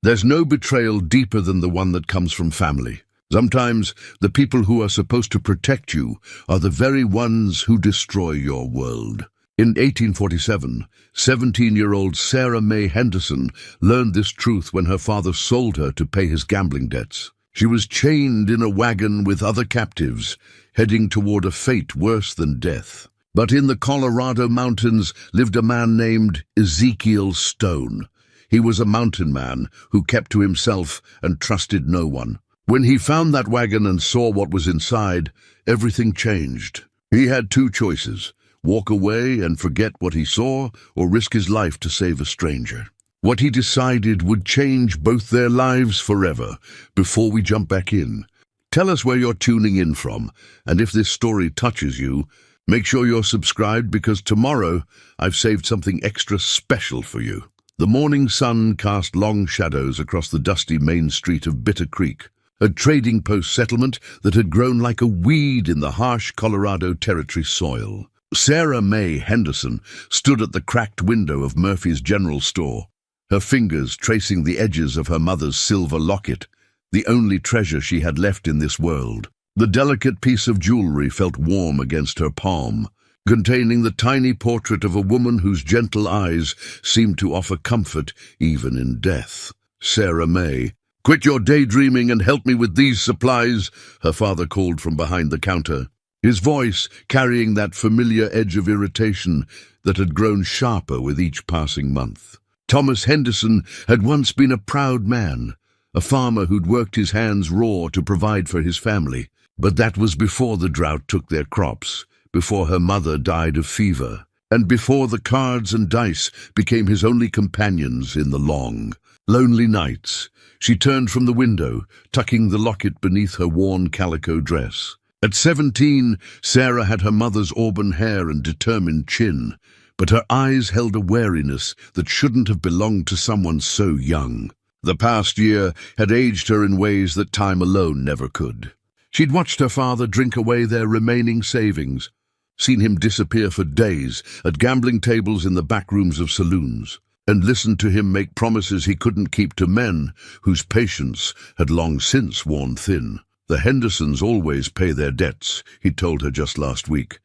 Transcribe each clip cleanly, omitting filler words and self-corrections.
There's no betrayal deeper than the one that comes from family. Sometimes the people who are supposed to protect you are the very ones who destroy your world. In 1847, 17-year-old Sarah May Henderson learned this truth when her father sold her to pay his gambling debts. She was chained in a wagon with other captives, heading toward a fate worse than death. But in the Colorado mountains lived a man named Ezekiel Stone. He was a mountain man who kept to himself and trusted no one. When he found that wagon and saw what was inside, everything changed. He had two choices: walk away and forget what he saw, or risk his life to save a stranger. What he decided would change both their lives forever. Before we jump back in, tell us where you're tuning in from, and if this story touches you, make sure you're subscribed, because tomorrow I've saved something extra special for you. The morning sun cast long shadows across the dusty main street of Bitter Creek, a trading post settlement that had grown like a weed in the harsh Colorado Territory soil. Sarah May Henderson stood at the cracked window of Murphy's General Store, her fingers tracing the edges of her mother's silver locket, the only treasure she had left in this world. The delicate piece of jewelry felt warm against her palm, containing the tiny portrait of a woman whose gentle eyes seemed to offer comfort even in death. Sarah May, "Quit your daydreaming and help me with these supplies," her father called from behind the counter, his voice carrying that familiar edge of irritation that had grown sharper with each passing month. Thomas Henderson had once been a proud man, a farmer who'd worked his hands raw to provide for his family. But that was before the drought took their crops, before her mother died of fever, and before the cards and dice became his only companions in the long, lonely nights. She turned from the window, tucking the locket beneath her worn calico dress. At 17, Sarah had her mother's auburn hair and determined chin, but her eyes held a wariness that shouldn't have belonged to someone so young. The past year had aged her in ways that time alone never could. She'd watched her father drink away their remaining savings, seen him disappear for days at gambling tables in the back rooms of saloons, and listened to him make promises he couldn't keep to men whose patience had long since worn thin. "The Hendersons always pay their debts," he told her just last week,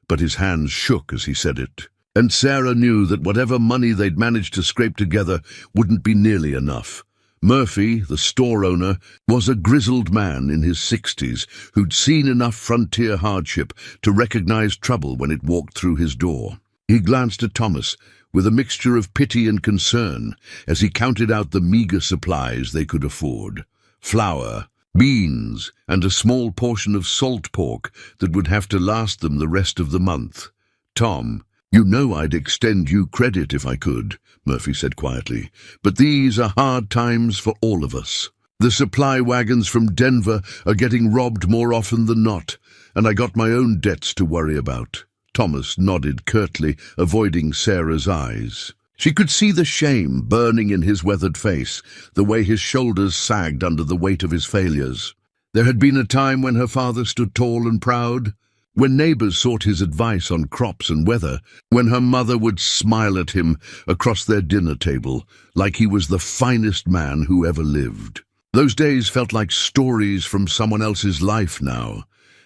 but his hands shook as he said it. And Sarah knew that whatever money they'd managed to scrape together wouldn't be nearly enough. Murphy, the store owner, was a grizzled man in his 60s who'd seen enough frontier hardship to recognize trouble when it walked through his door. He glanced at Thomas with a mixture of pity and concern as he counted out the meager supplies they could afford: flour, beans, and a small portion of salt pork that would have to last them the rest of the month. "Tom, you know I'd extend you credit if I could," Murphy said quietly, "but these are hard times for all of us. The supply wagons from Denver are getting robbed more often than not, and I got my own debts to worry about." Thomas nodded curtly, avoiding Sarah's eyes. She could see the shame burning in his weathered face, the way his shoulders sagged under the weight of his failures. There had been a time when her father stood tall and proud, when neighbors sought his advice on crops and weather, when her mother would smile at him across their dinner table like he was the finest man who ever lived. Those days felt like stories from someone else's life now.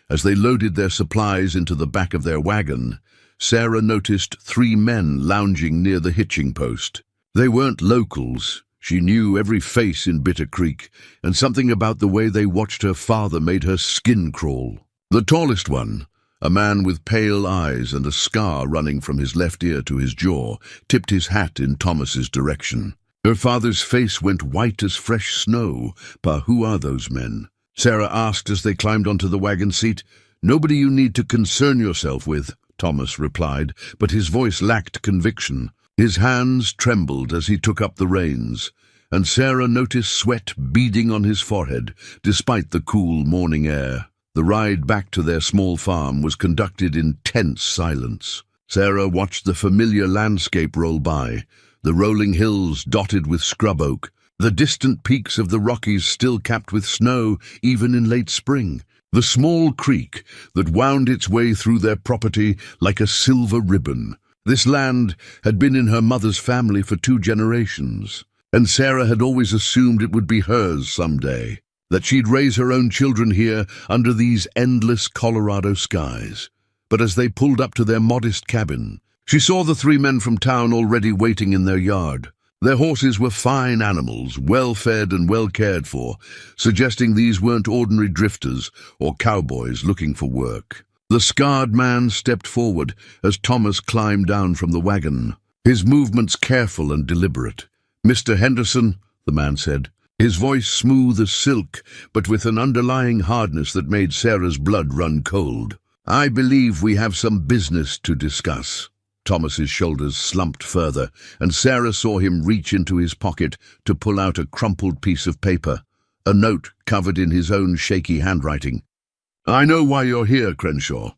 As they loaded their supplies into the back of their wagon, Sarah noticed 3 men lounging near the hitching post. They weren't locals. She knew every face in Bitter Creek, and something about the way they watched her father made her skin crawl. The tallest one, a man with pale eyes and a scar running from his left ear to his jaw, tipped his hat in Thomas's direction. Her father's face went white as fresh snow. "Pa, who are those men?" Sarah asked as they climbed onto the wagon seat. "Nobody you need to concern yourself with," Thomas replied, but his voice lacked conviction. His hands trembled as he took up the reins, and Sarah noticed sweat beading on his forehead, despite the cool morning air. The ride back to their small farm was conducted in tense silence. Sarah watched the familiar landscape roll by, the rolling hills dotted with scrub oak, the distant peaks of the Rockies still capped with snow even in late spring, the small creek that wound its way through their property like a silver ribbon. This land had been in her mother's family for 2 generations. and Sarah had always assumed it would be hers someday, that she'd raise her own children here under these endless Colorado skies. But as they pulled up to their modest cabin, she saw the three men from town already waiting in their yard. Their horses were fine animals, well-fed and well-cared for, suggesting these weren't ordinary drifters or cowboys looking for work. The scarred man stepped forward as Thomas climbed down from the wagon, his movements careful and deliberate. "Mr. Henderson," the man said, his voice smooth as silk, but with an underlying hardness that made Sarah's blood run cold. "I believe we have some business to discuss." Thomas's shoulders slumped further, and Sarah saw him reach into his pocket to pull out a crumpled piece of paper, a note covered in his own shaky handwriting. "I know why you're here, Crenshaw,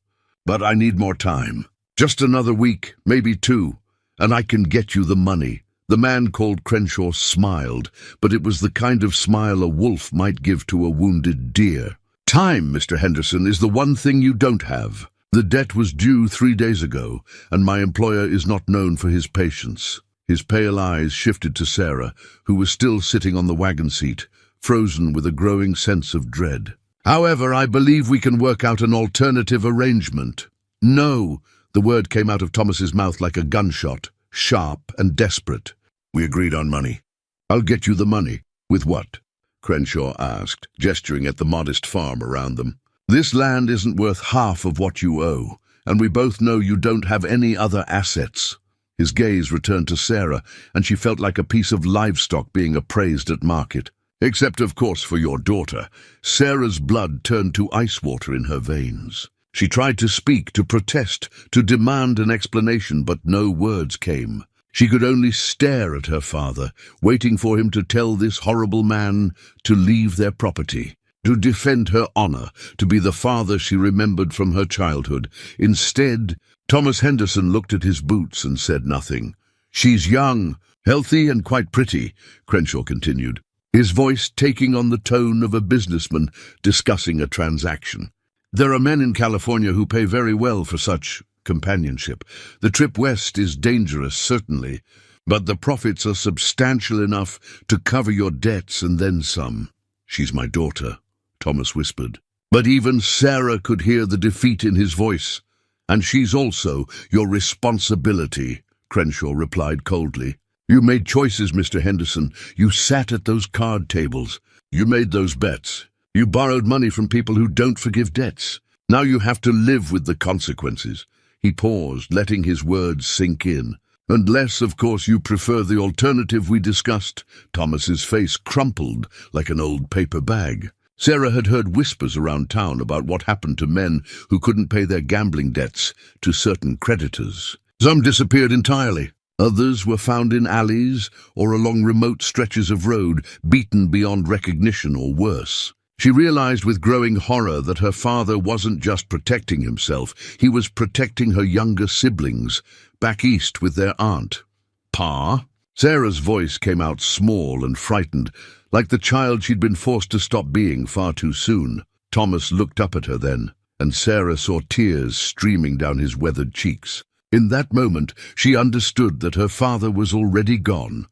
but I need more time. Just another week, maybe two, and I can get you the money." The man called Crenshaw smiled, but it was the kind of smile a wolf might give to a wounded deer. "Time, Mr. Henderson, is the one thing you don't have. The debt was due 3 days ago, and my employer is not known for his patience." His pale eyes shifted to Sarah, who was still sitting on the wagon seat, frozen with a growing sense of dread. "However, I believe we can work out an alternative arrangement." "No," the word came out of Thomas's mouth like a gunshot, sharp and desperate. "We agreed on money. I'll get you the money." "With what?" Crenshaw asked, gesturing at the modest farm around them. "This land isn't worth half of what you owe, and we both know you don't have any other assets." His gaze returned to Sarah, and she felt like a piece of livestock being appraised at market. "Except, of course, for your daughter." Sarah's blood turned to ice water in her veins. She tried to speak, to protest, to demand an explanation, but no words came. She could only stare at her father, waiting for him to tell this horrible man to leave their property, to defend her honor, to be the father she remembered from her childhood. Instead, Thomas Henderson looked at his boots and said nothing. "She's young, healthy, and quite pretty," Crenshaw continued, his voice taking on the tone of a businessman discussing a transaction. "There are men in California who pay very well for such companionship. The trip west is dangerous, certainly, but the profits are substantial enough to cover your debts and then some." "She's my daughter," Thomas whispered. But even Sarah could hear the defeat in his voice. "And she's also your responsibility," Crenshaw replied coldly. "You made choices, Mr. Henderson. You sat at those card tables. You made those bets. You borrowed money from people who don't forgive debts. Now you have to live with the consequences." He paused, letting his words sink in. "Unless, of course, you prefer the alternative we discussed." Thomas's face crumpled like an old paper bag. Sarah had heard whispers around town about what happened to men who couldn't pay their gambling debts to certain creditors. Some disappeared entirely. Others were found in alleys or along remote stretches of road, beaten beyond recognition or worse. She realized with growing horror that her father wasn't just protecting himself, he was protecting her younger siblings, back east with their aunt. "Pa?" Sarah's voice came out small and frightened, like the child she'd been forced to stop being far too soon. Thomas looked up at her then, and Sarah saw tears streaming down his weathered cheeks. In that moment, she understood that her father was already gone,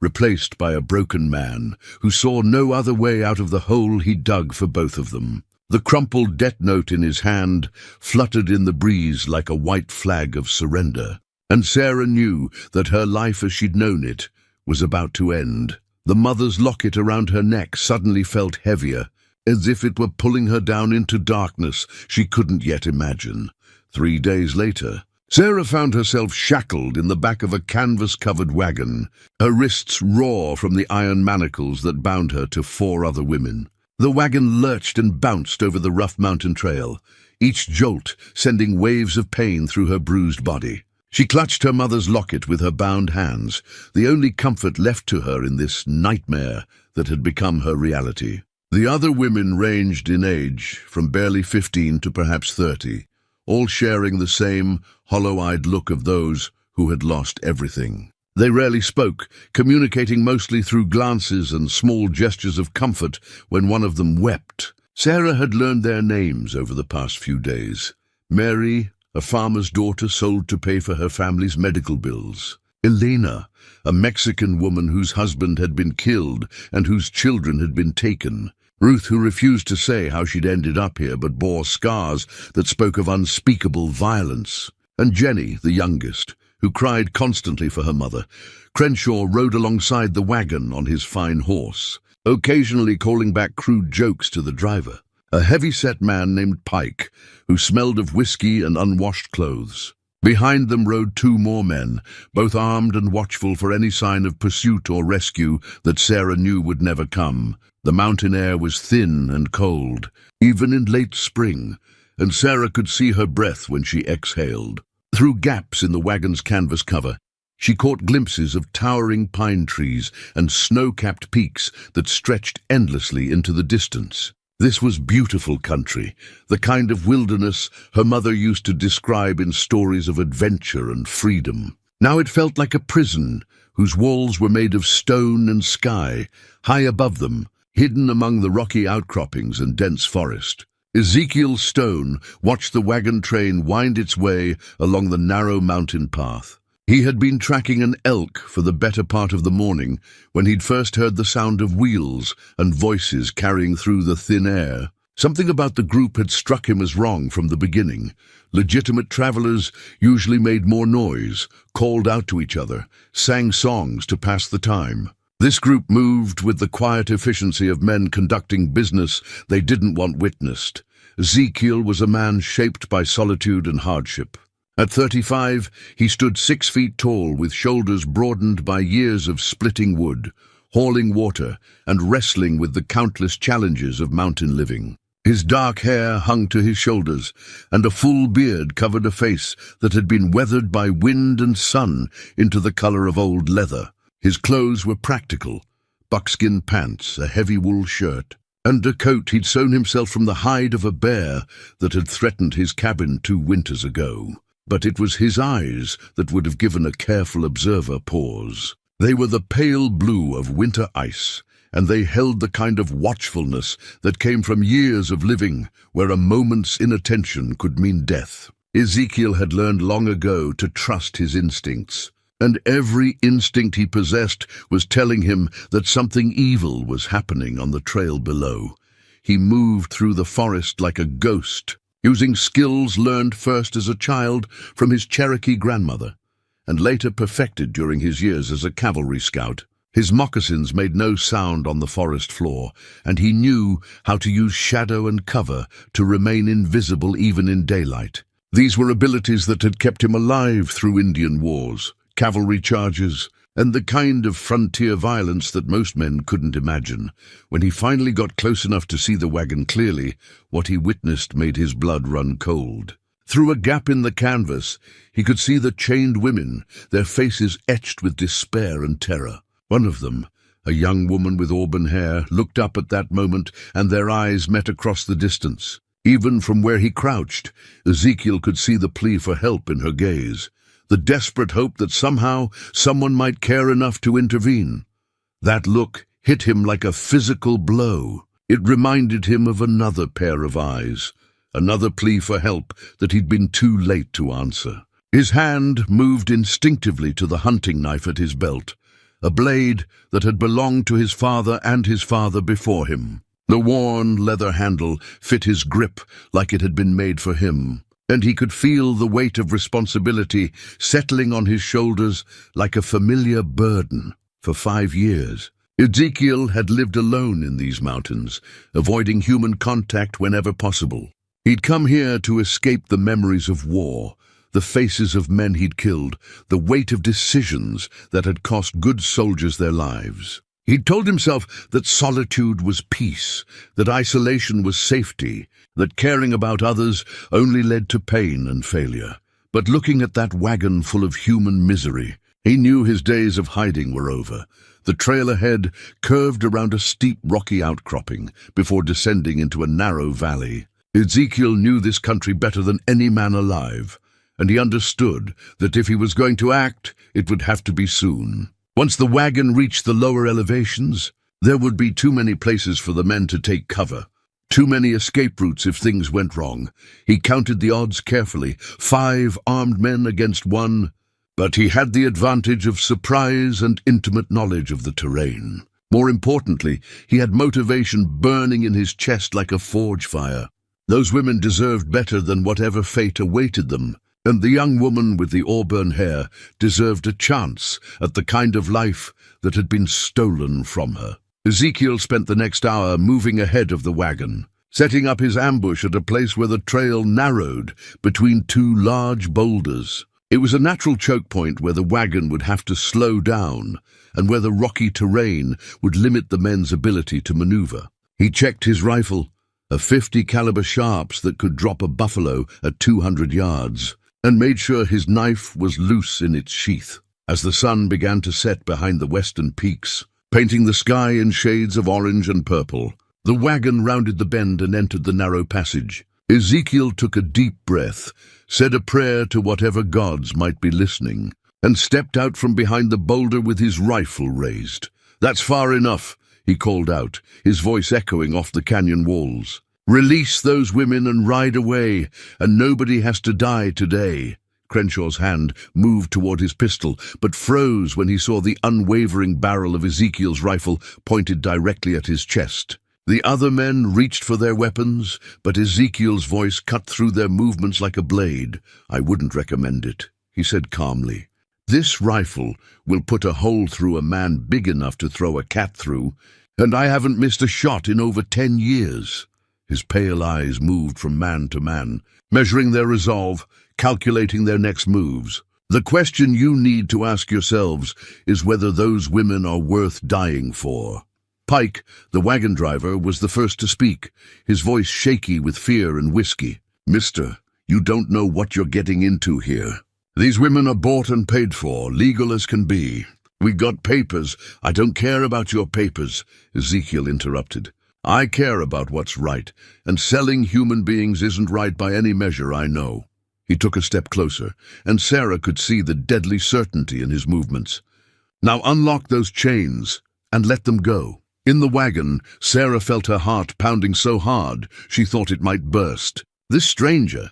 replaced by a broken man who saw no other way out of the hole he dug for both of them. The crumpled debt note in his hand fluttered in the breeze like a white flag of surrender, and Sarah knew that her life as she'd known it was about to end. The mother's locket around her neck suddenly felt heavier, as if it were pulling her down into darkness she couldn't yet imagine. 3 days later, Sarah found herself shackled in the back of a canvas-covered wagon, her wrists raw from the iron manacles that bound her to 4 other women. The wagon lurched and bounced over the rough mountain trail, each jolt sending waves of pain through her bruised body. She clutched her mother's locket with her bound hands, the only comfort left to her in this nightmare that had become her reality. The other women ranged in age, from barely 15 to perhaps 30, all sharing the same hollow-eyed look of those who had lost everything. They rarely spoke, communicating mostly through glances and small gestures of comfort when one of them wept. Sarah had learned their names over the past few days. Mary, a farmer's daughter sold to pay for her family's medical bills. Elena, a Mexican woman whose husband had been killed and whose children had been taken. Ruth, who refused to say how she'd ended up here but bore scars that spoke of unspeakable violence. And Jenny, the youngest, who cried constantly for her mother. Crenshaw rode alongside the wagon on his fine horse, occasionally calling back crude jokes to the driver. A heavy-set man named Pike, who smelled of whiskey and unwashed clothes. Behind them rode two more men, both armed and watchful for any sign of pursuit or rescue that Sarah knew would never come. The mountain air was thin and cold, even in late spring, and Sarah could see her breath when she exhaled. Through gaps in the wagon's canvas cover, she caught glimpses of towering pine trees and snow-capped peaks that stretched endlessly into the distance. This was beautiful country, the kind of wilderness her mother used to describe in stories of adventure and freedom. Now it felt like a prison, whose walls were made of stone and sky. High above them, hidden among the rocky outcroppings and dense forest, Ezekiel Stone watched the wagon train wind its way along the narrow mountain path. He had been tracking an elk for the better part of the morning when he'd first heard the sound of wheels and voices carrying through the thin air. Something about the group had struck him as wrong from the beginning. Legitimate travelers usually made more noise, called out to each other, sang songs to pass the time. This group moved with the quiet efficiency of men conducting business they didn't want witnessed. Ezekiel was a man shaped by solitude and hardship. At 35, he stood 6 feet tall with shoulders broadened by years of splitting wood, hauling water, and wrestling with the countless challenges of mountain living. His dark hair hung to his shoulders, and a full beard covered a face that had been weathered by wind and sun into the color of old leather. His clothes were practical: buckskin pants, a heavy wool shirt, and a coat he'd sewn himself from the hide of a bear that had threatened his cabin 2 winters ago. But it was his eyes that would have given a careful observer pause. They were the pale blue of winter ice, and they held the kind of watchfulness that came from years of living where a moment's inattention could mean death. Ezekiel had learned long ago to trust his instincts, and every instinct he possessed was telling him that something evil was happening on the trail below. He moved through the forest like a ghost, using skills learned first as a child from his Cherokee grandmother, and later perfected during his years as a cavalry scout. His moccasins made no sound on the forest floor, and he knew how to use shadow and cover to remain invisible even in daylight. These were abilities that had kept him alive through Indian wars, cavalry charges, and the kind of frontier violence that most men couldn't imagine. When he finally got close enough to see the wagon clearly, what he witnessed made his blood run cold. Through a gap in the canvas, he could see the chained women, their faces etched with despair and terror. One of them, a young woman with auburn hair, looked up at that moment, and their eyes met across the distance. Even from where he crouched, Ezekiel could see the plea for help in her gaze, the desperate hope that somehow someone might care enough to intervene. That look hit him like a physical blow. It reminded him of another pair of eyes, another plea for help that he'd been too late to answer. His hand moved instinctively to the hunting knife at his belt, a blade that had belonged to his father and his father before him. The worn leather handle fit his grip like it had been made for him, and he could feel the weight of responsibility settling on his shoulders like a familiar burden. For 5 years, Ezekiel had lived alone in these mountains, avoiding human contact whenever possible. He'd come here to escape the memories of war, the faces of men he'd killed, the weight of decisions that had cost good soldiers their lives. He'd told himself that solitude was peace, that isolation was safety, that caring about others only led to pain and failure. But looking at that wagon full of human misery, he knew his days of hiding were over. The trail ahead curved around a steep rocky outcropping before descending into a narrow valley. Ezekiel knew this country better than any man alive, and he understood that if he was going to act, it would have to be soon. Once the wagon reached the lower elevations, there would be too many places for the men to take cover, too many escape routes if things went wrong. He counted the odds carefully: 5 armed men against 1. But he had the advantage of surprise and intimate knowledge of the terrain. More importantly, he had motivation burning in his chest like a forge fire. Those women deserved better than whatever fate awaited them, and the young woman with the auburn hair deserved a chance at the kind of life that had been stolen from her. Ezekiel spent the next hour moving ahead of the wagon, setting up his ambush at a place where the trail narrowed between two large boulders. It was a natural choke point where the wagon would have to slow down and where the rocky terrain would limit the men's ability to maneuver. He checked his rifle, a .50 caliber Sharps that could drop a buffalo at 200 yards, and made sure his knife was loose in its sheath. As the sun began to set behind the western peaks, painting the sky in shades of orange and purple, the wagon rounded the bend and entered the narrow passage. Ezekiel took a deep breath, said a prayer to whatever gods might be listening, and stepped out from behind the boulder with his rifle raised. "That's far enough," he called out, his voice echoing off the canyon walls. "Release those women and ride away, and nobody has to die today." Crenshaw's hand moved toward his pistol, but froze when he saw the unwavering barrel of Ezekiel's rifle pointed directly at his chest. The other men reached for their weapons, but Ezekiel's voice cut through their movements like a blade. "I wouldn't recommend it," he said calmly. "This rifle will put a hole through a man big enough to throw a cat through, and I haven't missed a shot in over 10 years. His pale eyes moved from man to man, measuring their resolve, calculating their next moves. "The question you need to ask yourselves is whether those women are worth dying for." Pike, the wagon driver, was the first to speak, his voice shaky with fear and whiskey. "Mister, you don't know what you're getting into here. These women are bought and paid for, legal as can be. We got papers." "I don't care about your papers," Ezekiel interrupted. "I care about what's right, and selling human beings isn't right by any measure I know." He took a step closer, and Sarah could see the deadly certainty in his movements. "Now unlock those chains and let them go." In the wagon, Sarah felt her heart pounding so hard she thought it might burst. This stranger,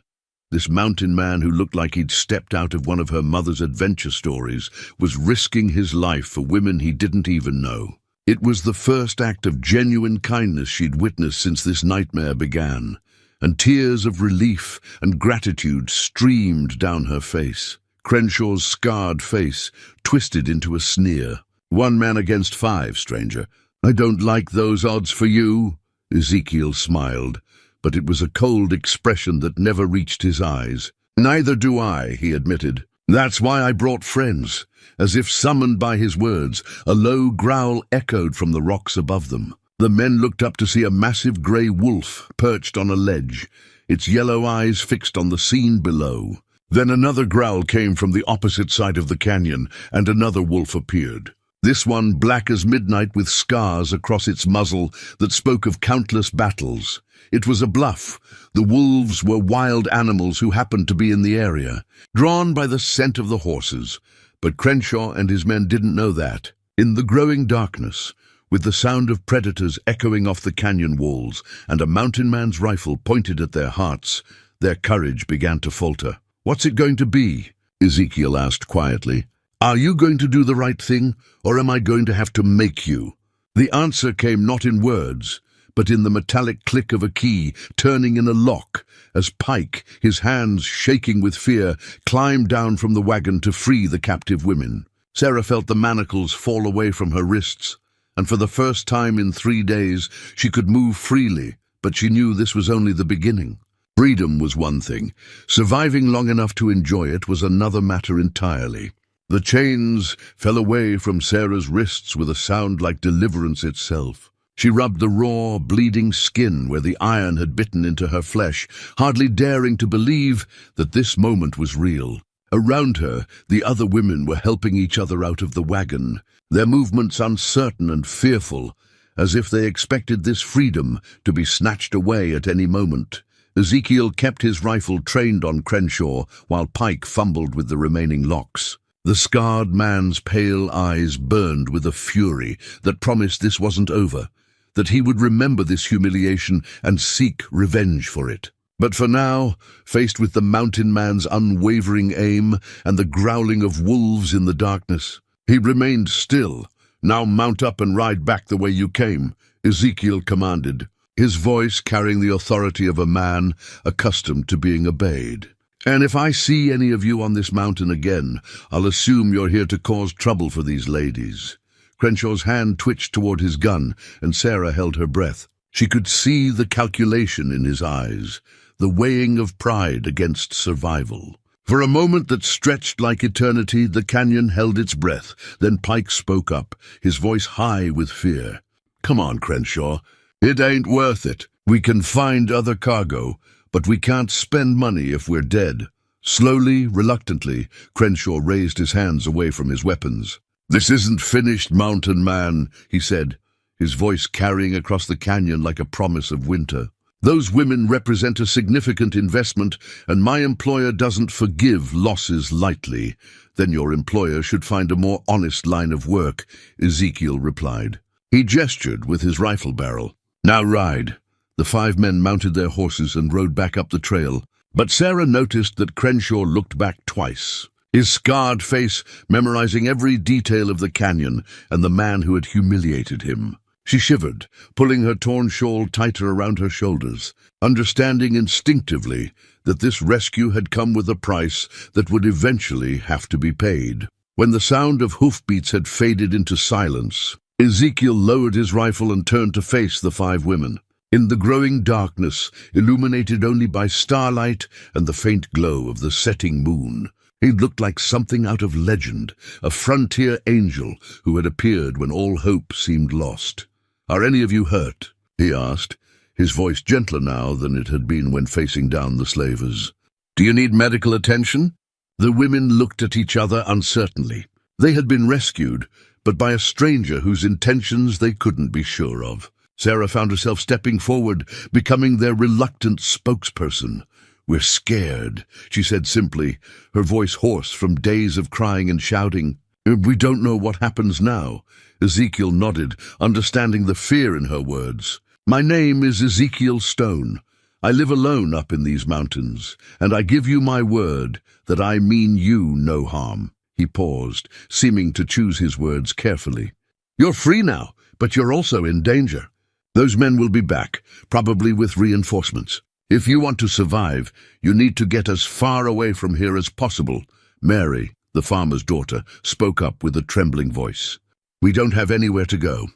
this mountain man who looked like he'd stepped out of one of her mother's adventure stories, was risking his life for women he didn't even know. It was the first act of genuine kindness she'd witnessed since this nightmare began, and tears of relief and gratitude streamed down her face. Crenshaw's scarred face twisted into a sneer. "1 man against 5, stranger. I don't like those odds for you." Ezekiel smiled, but it was a cold expression that never reached his eyes. "Neither do I," he admitted. "That's why I brought friends." As if summoned by his words, a low growl echoed from the rocks above them. The men looked up to see a massive grey wolf perched on a ledge, its yellow eyes fixed on the scene below. Then another growl came from the opposite side of the canyon, and another wolf appeared. This one black as midnight with scars across its muzzle that spoke of countless battles. It was a bluff. The wolves were wild animals who happened to be in the area, drawn by the scent of the horses. But Crenshaw and his men didn't know that. In the growing darkness, with the sound of predators echoing off the canyon walls and a mountain man's rifle pointed at their hearts, their courage began to falter. "What's it going to be?" Ezekiel asked quietly. "Are you going to do the right thing, or am I going to have to make you?" The answer came not in words, but in the metallic click of a key turning in a lock, as Pike, his hands shaking with fear, climbed down from the wagon to free the captive women. Sarah felt the manacles fall away from her wrists, and for the first time in 3 days she could move freely, but she knew this was only the beginning. Freedom was one thing. Surviving long enough to enjoy it was another matter entirely. The chains fell away from Sarah's wrists with a sound like deliverance itself. She rubbed the raw, bleeding skin where the iron had bitten into her flesh, hardly daring to believe that this moment was real. Around her, the other women were helping each other out of the wagon, their movements uncertain and fearful, as if they expected this freedom to be snatched away at any moment. Ezekiel kept his rifle trained on Crenshaw while Pike fumbled with the remaining locks. The scarred man's pale eyes burned with a fury that promised this wasn't over, that he would remember this humiliation and seek revenge for it. But for now, faced with the mountain man's unwavering aim and the growling of wolves in the darkness, he remained still. "Now mount up and ride back the way you came," Ezekiel commanded, his voice carrying the authority of a man accustomed to being obeyed. "And if I see any of you on this mountain again, I'll assume you're here to cause trouble for these ladies." Crenshaw's hand twitched toward his gun, and Sarah held her breath. She could see the calculation in his eyes, the weighing of pride against survival. For a moment that stretched like eternity, the canyon held its breath. Then Pike spoke up, his voice high with fear. "Come on, Crenshaw. It ain't worth it. We can find other cargo, but we can't spend money if we're dead." Slowly, reluctantly, Crenshaw raised his hands away from his weapons. "This isn't finished, mountain man," he said, his voice carrying across the canyon like a promise of winter. "Those women represent a significant investment, and my employer doesn't forgive losses lightly." "Then your employer should find a more honest line of work," Ezekiel replied. He gestured with his rifle barrel. "Now ride." The 5 men mounted their horses and rode back up the trail, but Sarah noticed that Crenshaw looked back twice, his scarred face memorizing every detail of the canyon and the man who had humiliated him. She shivered, pulling her torn shawl tighter around her shoulders, understanding instinctively that this rescue had come with a price that would eventually have to be paid. When the sound of hoofbeats had faded into silence, Ezekiel lowered his rifle and turned to face the 5 women. In the growing darkness, illuminated only by starlight and the faint glow of the setting moon, he looked like something out of legend, a frontier angel who had appeared when all hope seemed lost. "Are any of you hurt?" he asked, his voice gentler now than it had been when facing down the slavers. "Do you need medical attention?" The women looked at each other uncertainly. They had been rescued, but by a stranger whose intentions they couldn't be sure of. Sarah found herself stepping forward, becoming their reluctant spokesperson. "We're scared," she said simply, her voice hoarse from days of crying and shouting. "We don't know what happens now." Ezekiel nodded, understanding the fear in her words. "My name is Ezekiel Stone. I live alone up in these mountains, and I give you my word that I mean you no harm." He paused, seeming to choose his words carefully. "You're free now, but you're also in danger. Those men will be back, probably with reinforcements. If you want to survive, you need to get as far away from here as possible." Mary, the farmer's daughter, spoke up with a trembling voice. "We don't have anywhere to go.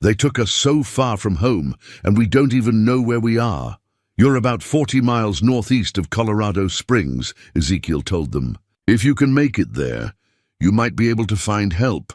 They took us so far from home, and we don't even know where we are." "You're about 40 miles northeast of Colorado Springs," Ezekiel told them. "If you can make it there, you might be able to find help,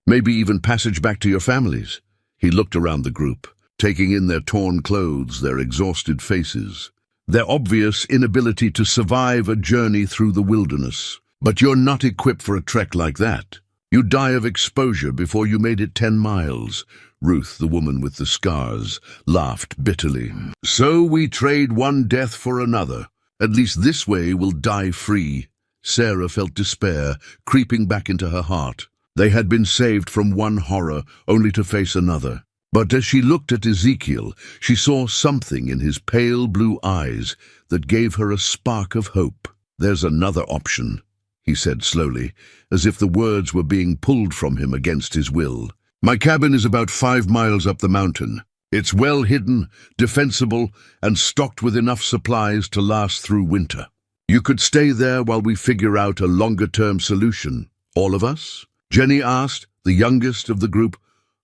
maybe even passage back to your families." He looked around the group, taking in their torn clothes, their exhausted faces, their obvious inability to survive a journey through the wilderness. "But you're not equipped for a trek like that. You'd die of exposure before you made it 10 miles. Ruth, the woman with the scars, laughed bitterly. "So we trade one death for another. At least this way we'll die free." Sarah felt despair creeping back into her heart. They had been saved from one horror, only to face another. But as she looked at Ezekiel, she saw something in his pale blue eyes that gave her a spark of hope. "There's another option," he said slowly, as if the words were being pulled from him against his will. "My cabin is about 5 miles up the mountain. It's well hidden, defensible, and stocked with enough supplies to last through winter. You could stay there while we figure out a longer-term solution." "All of us?" Jenny asked, the youngest of the group,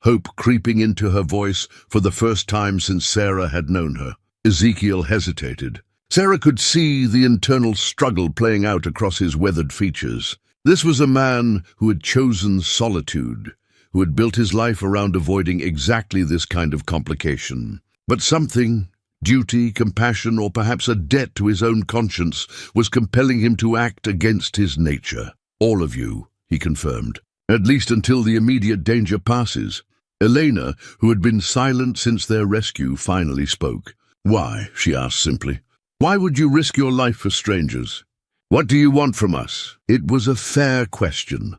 hope creeping into her voice for the first time since Sarah had known her. Ezekiel hesitated. Sarah could see the internal struggle playing out across his weathered features. This was a man who had chosen solitude, who had built his life around avoiding exactly this kind of complication. But something, duty, compassion, or perhaps a debt to his own conscience, was compelling him to act against his nature. "All of you," he confirmed, "at least until the immediate danger passes." Elena, who had been silent since their rescue, finally spoke. "Why?" she asked simply. "Why would you risk your life for strangers? What do you want from us?" It was a fair question,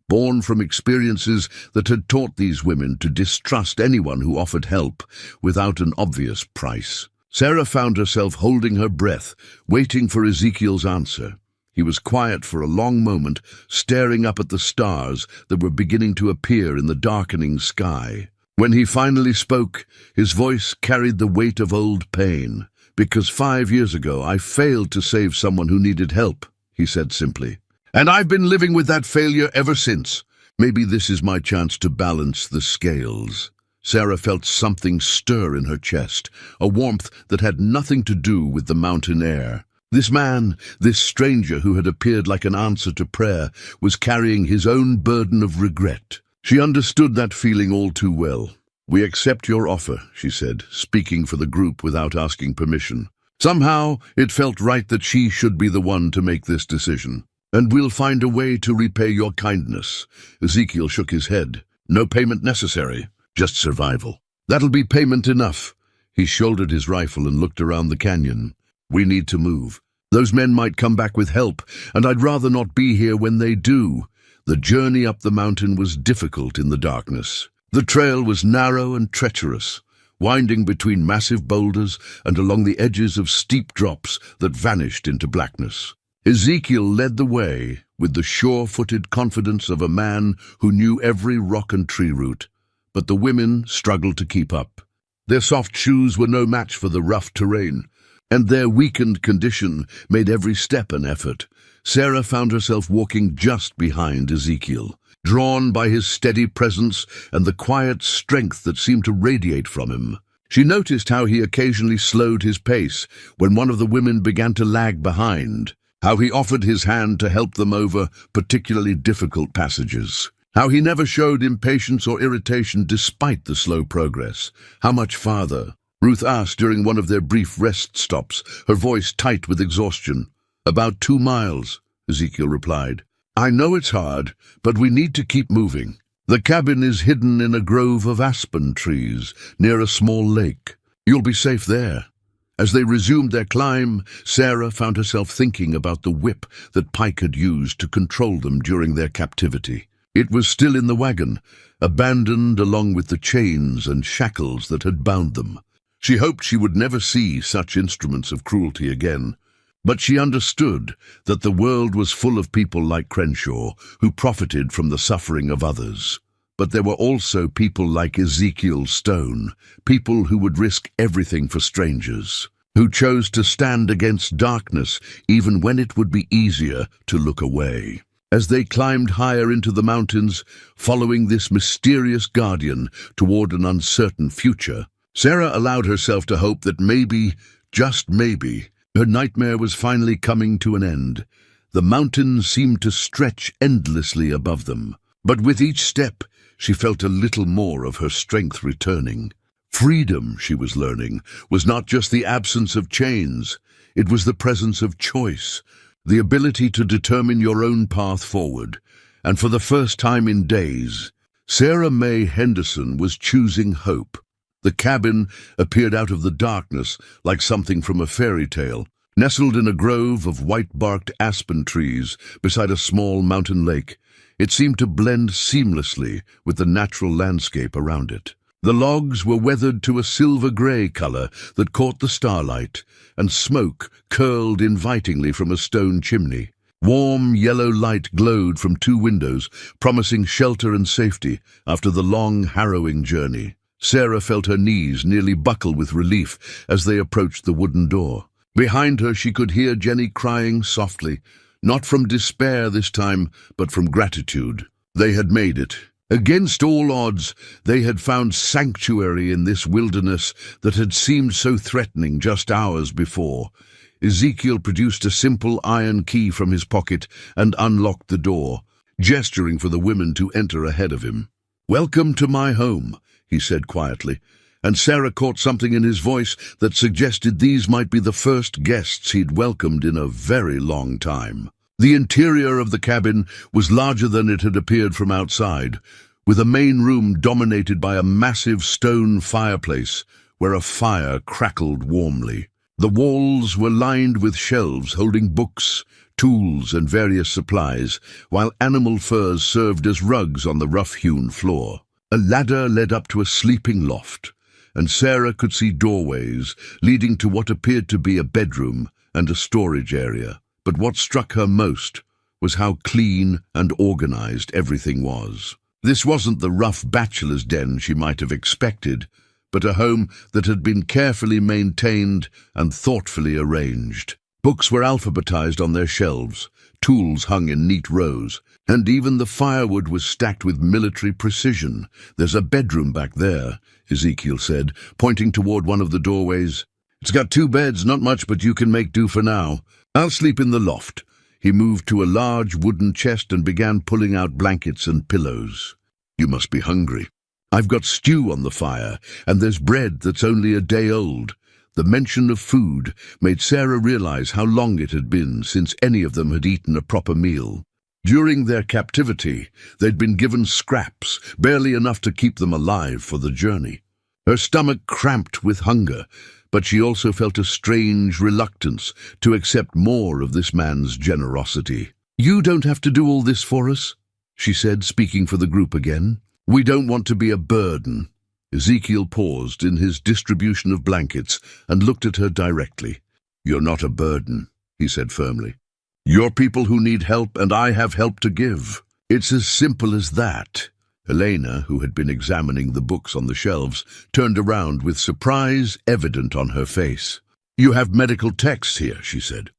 born from experiences that had taught these women to distrust anyone who offered help without an obvious price. Sarah found herself holding her breath, waiting for Ezekiel's answer. He was quiet for a long moment, staring up at the stars that were beginning to appear in the darkening sky. When he finally spoke, his voice carried the weight of old pain. "Because 5 years ago I failed to save someone who needed help," he said simply. "And I've been living with that failure ever since. Maybe this is my chance to balance the scales." Sarah felt something stir in her chest, a warmth that had nothing to do with the mountain air. This man, this stranger who had appeared like an answer to prayer, was carrying his own burden of regret. She understood that feeling all too well. "We accept your offer," she said, speaking for the group without asking permission. Somehow, it felt right that she should be the one to make this decision. "And we'll find a way to repay your kindness." Ezekiel shook his head. "No payment necessary. Just survival." "That'll be payment enough." He shouldered his rifle and looked around the canyon. "We need to move. Those men might come back with help, and I'd rather not be here when they do." The journey up the mountain was difficult in the darkness. The trail was narrow and treacherous, winding between massive boulders and along the edges of steep drops that vanished into blackness. Ezekiel led the way with the sure-footed confidence of a man who knew every rock and tree route. But the women struggled to keep up. Their soft shoes were no match for the rough terrain, and their weakened condition made every step an effort. Sarah found herself walking just behind Ezekiel, drawn by his steady presence and the quiet strength that seemed to radiate from him. She noticed how he occasionally slowed his pace when one of the women began to lag behind, how he offered his hand to help them over particularly difficult passages. How he never showed impatience or irritation despite the slow progress. "How much farther?" Ruth asked during one of their brief rest stops, her voice tight with exhaustion. "About 2 miles, Ezekiel replied. "I know it's hard, but we need to keep moving." The cabin is hidden in a grove of aspen trees near a small lake. "You'll be safe there." As they resumed their climb, Sarah found herself thinking about the whip that Pike had used to control them during their captivity. It was still in the wagon, abandoned along with the chains and shackles that had bound them. She hoped she would never see such instruments of cruelty again. But she understood that the world was full of people like Crenshaw who profited from the suffering of others. But there were also people like Ezekiel Stone, people who would risk everything for strangers, who chose to stand against darkness even when it would be easier to look away. As they climbed higher into the mountains, following this mysterious guardian toward an uncertain future, Sarah allowed herself to hope that maybe, just maybe, her nightmare was finally coming to an end. The mountains seemed to stretch endlessly above them, but with each step, she felt a little more of her strength returning. Freedom, she was learning, was not just the absence of chains, it was the presence of choice, the ability to determine your own path forward. And for the first time in days, Sarah Mae Henderson was choosing hope. The cabin appeared out of the darkness like something from a fairy tale, nestled in a grove of white-barked aspen trees beside a small mountain lake. It seemed to blend seamlessly with the natural landscape around it. The logs were weathered to a silver-gray color that caught the starlight, and smoke curled invitingly from a stone chimney. Warm yellow light glowed from 2 windows, promising shelter and safety after the long, harrowing journey. Sarah felt her knees nearly buckle with relief as they approached the wooden door. Behind her she could hear Jenny crying softly, not from despair this time, but from gratitude. They had made it. Against all odds, they had found sanctuary in this wilderness that had seemed so threatening just hours before. Ezekiel produced a simple iron key from his pocket and unlocked the door, gesturing for the women to enter ahead of him. "Welcome to my home," he said quietly, and Sarah caught something in his voice that suggested these might be the first guests he'd welcomed in a very long time. The interior of the cabin was larger than it had appeared from outside, with a main room dominated by a massive stone fireplace where a fire crackled warmly. The walls were lined with shelves holding books, tools, and various supplies, while animal furs served as rugs on the rough-hewn floor. A ladder led up to a sleeping loft, and Sarah could see doorways leading to what appeared to be a bedroom and a storage area. But what struck her most was how clean and organized everything was. This wasn't the rough bachelor's den she might have expected, but a home that had been carefully maintained and thoughtfully arranged. Books were alphabetized on their shelves, tools hung in neat rows, and even the firewood was stacked with military precision. "There's a bedroom back there," Ezekiel said, pointing toward one of the doorways. "It's got 2 beds, not much, but you can make do for now. I'll sleep in the loft." He moved to a large wooden chest and began pulling out blankets and pillows. "You must be hungry. I've got stew on the fire, and there's bread that's only a day old." The mention of food made Sarah realize how long it had been since any of them had eaten a proper meal. During their captivity, they'd been given scraps, barely enough to keep them alive for the journey. Her stomach cramped with hunger, but she also felt a strange reluctance to accept more of this man's generosity. "You don't have to do all this for us," she said, speaking for the group again. "We don't want to be a burden." Ezekiel paused in his distribution of blankets and looked at her directly. "You're not a burden," he said firmly. "You're people who need help, and I have help to give. It's as simple as that." Helena, who had been examining the books on the shelves, turned around with surprise evident on her face. "You have medical texts here," she said,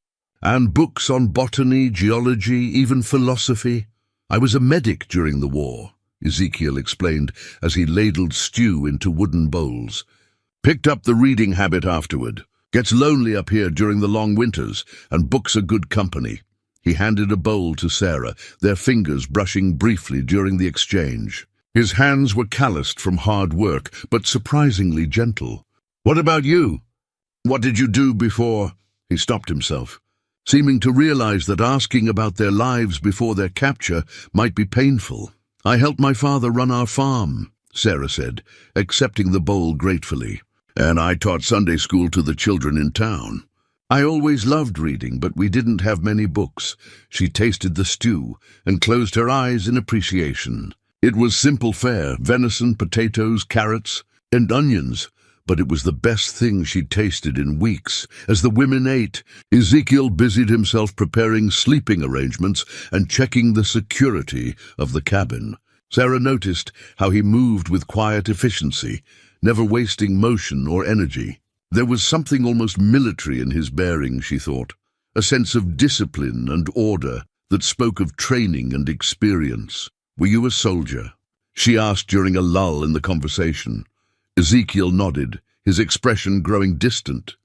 "and books on botany, geology, even philosophy. I was a medic during the war," Ezekiel explained as he ladled stew into wooden bowls. "Picked up the reading habit afterward. Gets lonely up here during the long winters, and books are good company." He handed a bowl to Sarah, their fingers brushing briefly during the exchange. His hands were calloused from hard work, but surprisingly gentle. "What about you? What did you do before?" He stopped himself, seeming to realize that asking about their lives before their capture might be painful. "I helped my father run our farm," Sarah said, accepting the bowl gratefully. "And I taught Sunday school to the children in town. I always loved reading, but we didn't have many books." She tasted the stew and closed her eyes in appreciation. It was simple fare, venison, potatoes, carrots, and onions, but it was the best thing she'd tasted in weeks. As the women ate, Ezekiel busied himself preparing sleeping arrangements and checking the security of the cabin. Sarah noticed how he moved with quiet efficiency, never wasting motion or energy. There was something almost military in his bearing, she thought, a sense of discipline and order that spoke of training and experience. "Were you a soldier?" she asked during a lull in the conversation. Ezekiel nodded, his expression growing distant.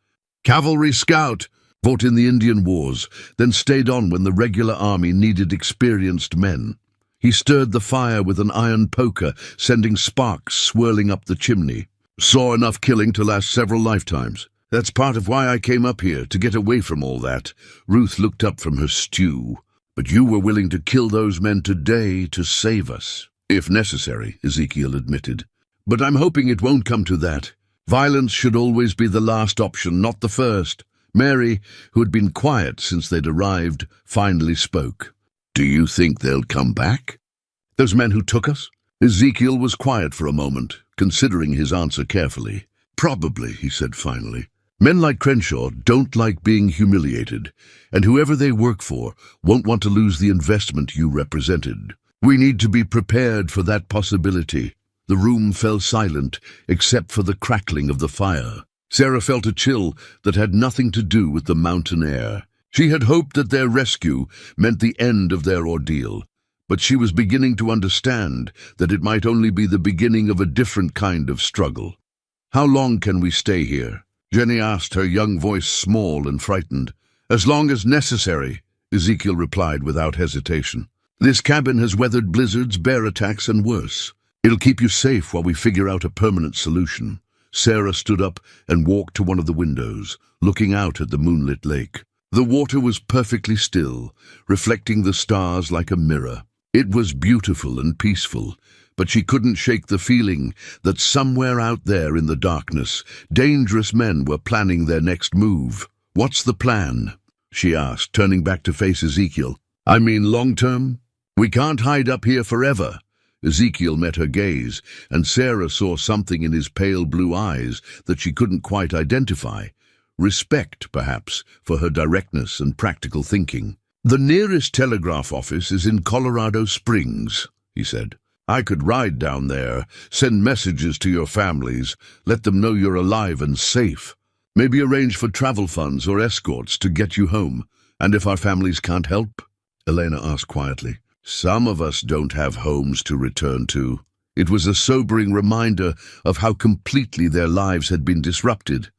"Cavalry scout, fought in the Indian Wars, then stayed on when the regular army needed experienced men." He stirred the fire with an iron poker, sending sparks swirling up the chimney. "Saw enough killing to last several lifetimes. That's part of why I came up here, to get away from all that." Ruth looked up from her stew. "But you were willing to kill those men today to save us." "If necessary," Ezekiel admitted. "But I'm hoping it won't come to that. Violence should always be the last option, not the first." Mary, who had been quiet since they'd arrived, finally spoke. "Do you think they'll come back?" "Those men who took us?" Ezekiel was quiet for a moment, considering his answer carefully. "Probably," he said finally. "Men like Crenshaw don't like being humiliated, and whoever they work for won't want to lose the investment you represented. We need to be prepared for that possibility." The room fell silent, except for the crackling of the fire. Sarah felt a chill that had nothing to do with the mountain air. She had hoped that their rescue meant the end of their ordeal, but she was beginning to understand that it might only be the beginning of a different kind of struggle. "How long can we stay here?" Jenny asked, her young voice small and frightened. "As long as necessary," Ezekiel replied without hesitation. "This cabin has weathered blizzards, bear attacks, and worse. It'll keep you safe while we figure out a permanent solution." Sarah stood up and walked to one of the windows, looking out at the moonlit lake. The water was perfectly still, reflecting the stars like a mirror. It was beautiful and peaceful, but she couldn't shake the feeling that somewhere out there in the darkness, dangerous men were planning their next move. "What's the plan?" she asked, turning back to face Ezekiel. "I mean long-term? We can't hide up here forever." Ezekiel met her gaze, and Sarah saw something in his pale blue eyes that she couldn't quite identify. Respect, perhaps, for her directness and practical thinking. "The nearest telegraph office is in Colorado Springs," he said. "I could ride down there, send messages to your families, let them know you're alive and safe. Maybe arrange for travel funds or escorts to get you home. And if our families can't help?" Elena asked quietly. "Some of us don't have homes to return to." It was a sobering reminder of how completely their lives had been disrupted.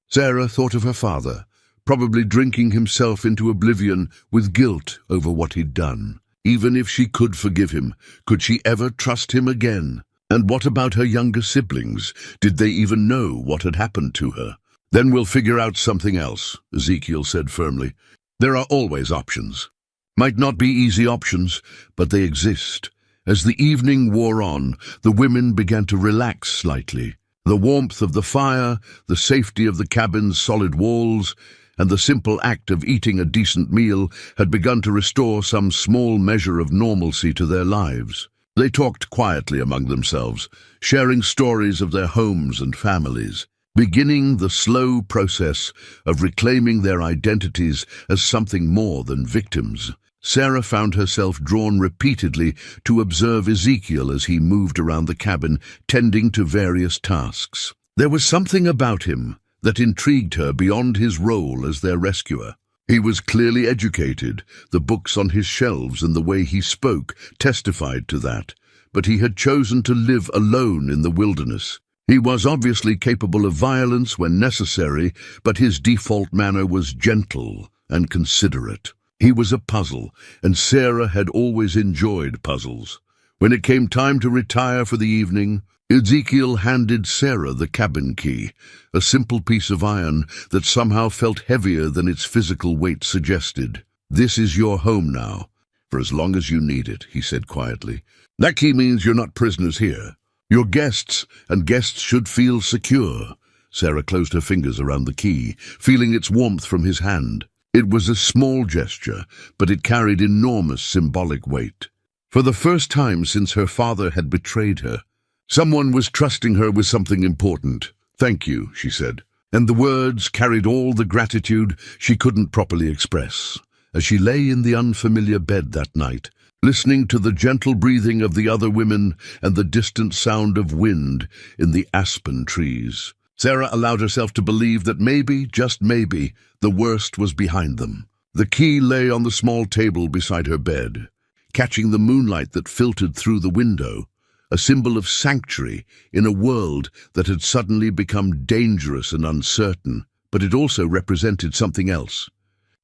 Sarah thought of her father, probably drinking himself into oblivion with guilt over what he'd done. Even if she could forgive him, could she ever trust him again? And what about her younger siblings? Did they even know what had happened to her? "Then we'll figure out something else," Ezekiel said firmly. "There are always options. Might not be easy options, but they exist." As the evening wore on, the women began to relax slightly. The warmth of the fire, the safety of the cabin's solid walls, and the simple act of eating a decent meal had begun to restore some small measure of normalcy to their lives. They talked quietly among themselves, sharing stories of their homes and families, beginning the slow process of reclaiming their identities as something more than victims. Sarah found herself drawn repeatedly to observe Ezekiel as he moved around the cabin, tending to various tasks. There was something about him that intrigued her beyond his role as their rescuer. He was clearly educated. The books on his shelves and the way he spoke testified to that. But he had chosen to live alone in the wilderness. He was obviously capable of violence when necessary, but his default manner was gentle and considerate. He was a puzzle, and Sarah had always enjoyed puzzles. When it came time to retire for the evening, Ezekiel handed Sarah the cabin key, a simple piece of iron that somehow felt heavier than its physical weight suggested. "This is your home now, for as long as you need it," he said quietly. "That key means you're not prisoners here. You're guests, and guests should feel secure." Sarah closed her fingers around the key, feeling its warmth from his hand. It was a small gesture, but it carried enormous symbolic weight. For the first time since her father had betrayed her, someone was trusting her with something important. "Thank you," she said, and the words carried all the gratitude she couldn't properly express. As she lay in the unfamiliar bed that night, listening to the gentle breathing of the other women and the distant sound of wind in the aspen trees, Sarah allowed herself to believe that maybe, just maybe, the worst was behind them. The key lay on the small table beside her bed, catching the moonlight that filtered through the window, a symbol of sanctuary in a world that had suddenly become dangerous and uncertain. But it also represented something else,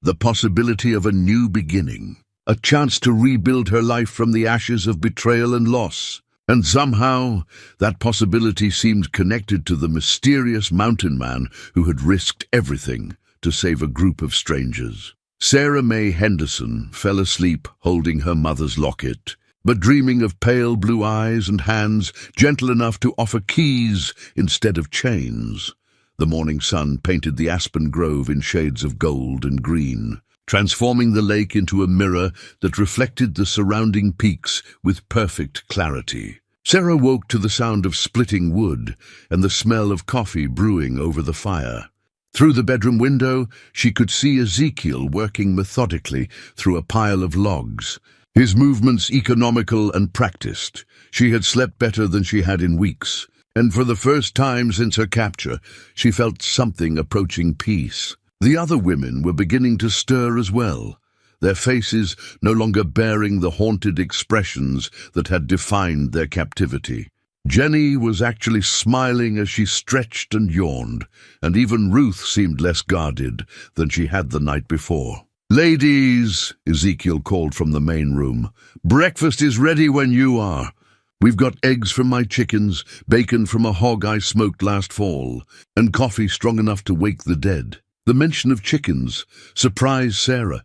the possibility of a new beginning, a chance to rebuild her life from the ashes of betrayal and loss. And somehow, that possibility seemed connected to the mysterious mountain man who had risked everything to save a group of strangers. Sarah May Henderson fell asleep holding her mother's locket, but dreaming of pale blue eyes and hands gentle enough to offer keys instead of chains. The morning sun painted the aspen grove in shades of gold and green, transforming the lake into a mirror that reflected the surrounding peaks with perfect clarity. Sarah woke to the sound of splitting wood and the smell of coffee brewing over the fire. Through the bedroom window, she could see Ezekiel working methodically through a pile of logs, his movements economical and practiced. She had slept better than she had in weeks, and for the first time since her capture, she felt something approaching peace. The other women were beginning to stir as well, their faces no longer bearing the haunted expressions that had defined their captivity. Jenny was actually smiling as she stretched and yawned, and even Ruth seemed less guarded than she had the night before. "Ladies," Ezekiel called from the main room, "breakfast is ready when you are. We've got eggs from my chickens, bacon from a hog I smoked last fall, and coffee strong enough to wake the dead." The mention of chickens surprised Sarah.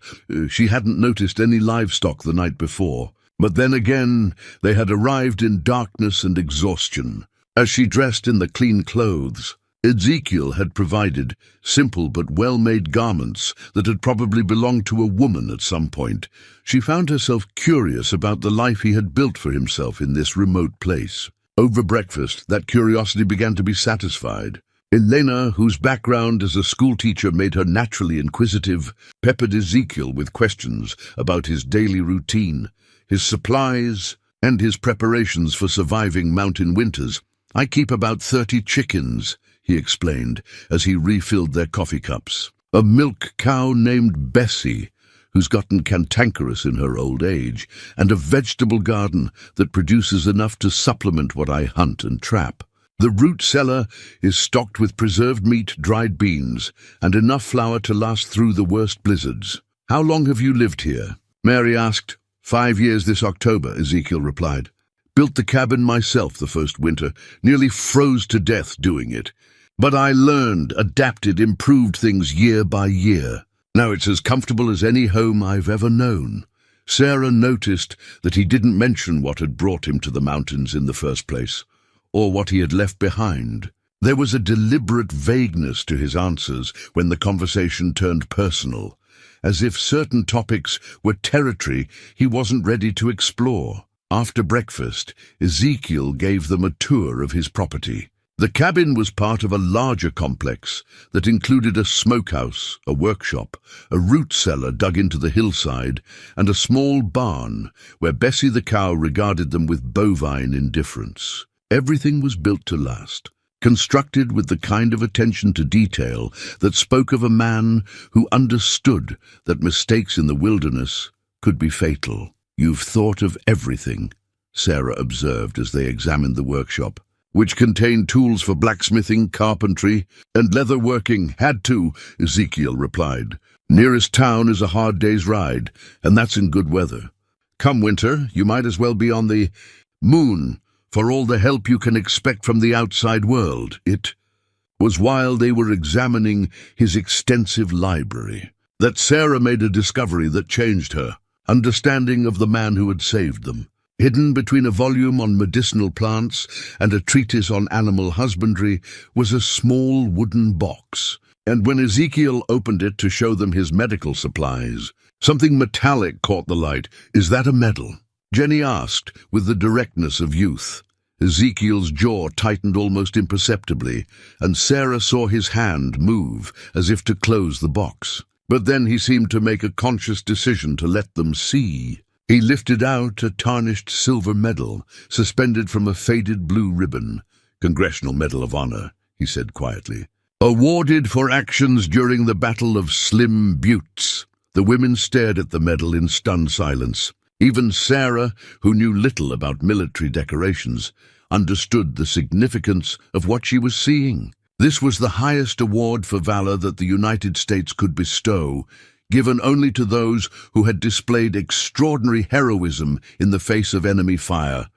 She hadn't noticed any livestock the night before. But then again, they had arrived in darkness and exhaustion. As she dressed in the clean clothes, Ezekiel had provided simple but well-made garments that had probably belonged to a woman at some point. She found herself curious about the life he had built for himself in this remote place. Over breakfast, that curiosity began to be satisfied. Elena, whose background as a schoolteacher made her naturally inquisitive, peppered Ezekiel with questions about his daily routine, his supplies, and his preparations for surviving mountain winters. "I keep about 30 chickens," he explained as he refilled their coffee cups. "A milk cow named Bessie, who's gotten cantankerous in her old age, and a vegetable garden that produces enough to supplement what I hunt and trap. The root cellar is stocked with preserved meat, dried beans, and enough flour to last through the worst blizzards." "How long have you lived here?" Mary asked. 5 years this October," Ezekiel replied. "Built the cabin myself the first winter, nearly froze to death doing it. But I learned, adapted, improved things year by year. Now it's as comfortable as any home I've ever known." Sarah noticed that he didn't mention what had brought him to the mountains in the first place, or what he had left behind. There was a deliberate vagueness to his answers when the conversation turned personal, as if certain topics were territory he wasn't ready to explore. After breakfast, Ezekiel gave them a tour of his property. The cabin was part of a larger complex that included a smokehouse, a workshop, a root cellar dug into the hillside, and a small barn where Bessie the cow regarded them with bovine indifference. Everything was built to last, constructed with the kind of attention to detail that spoke of a man who understood that mistakes in the wilderness could be fatal. "You've thought of everything," Sarah observed as they examined the workshop, which contained tools for blacksmithing, carpentry, and leatherworking. "Had to," Ezekiel replied. "Nearest town is a hard day's ride, and that's in good weather. Come winter, you might as well be on the moon for all the help you can expect from the outside world." It was while they were examining his extensive library that Sarah made a discovery that changed her understanding of the man who had saved them. Hidden between a volume on medicinal plants and a treatise on animal husbandry was a small wooden box, and when Ezekiel opened it to show them his medical supplies, something metallic caught the light. "Is that a medal?" Jenny asked with the directness of youth. Ezekiel's jaw tightened almost imperceptibly, and Sarah saw his hand move as if to close the box. But then he seemed to make a conscious decision to let them see. He lifted out a tarnished silver medal, suspended from a faded blue ribbon. "Congressional Medal of Honor," he said quietly. "Awarded for actions during the Battle of Slim Buttes." The women stared at the medal in stunned silence. Even Sarah, who knew little about military decorations, understood the significance of what she was seeing. This was the highest award for valor that the United States could bestow, given only to those who had displayed extraordinary heroism in the face of enemy fire.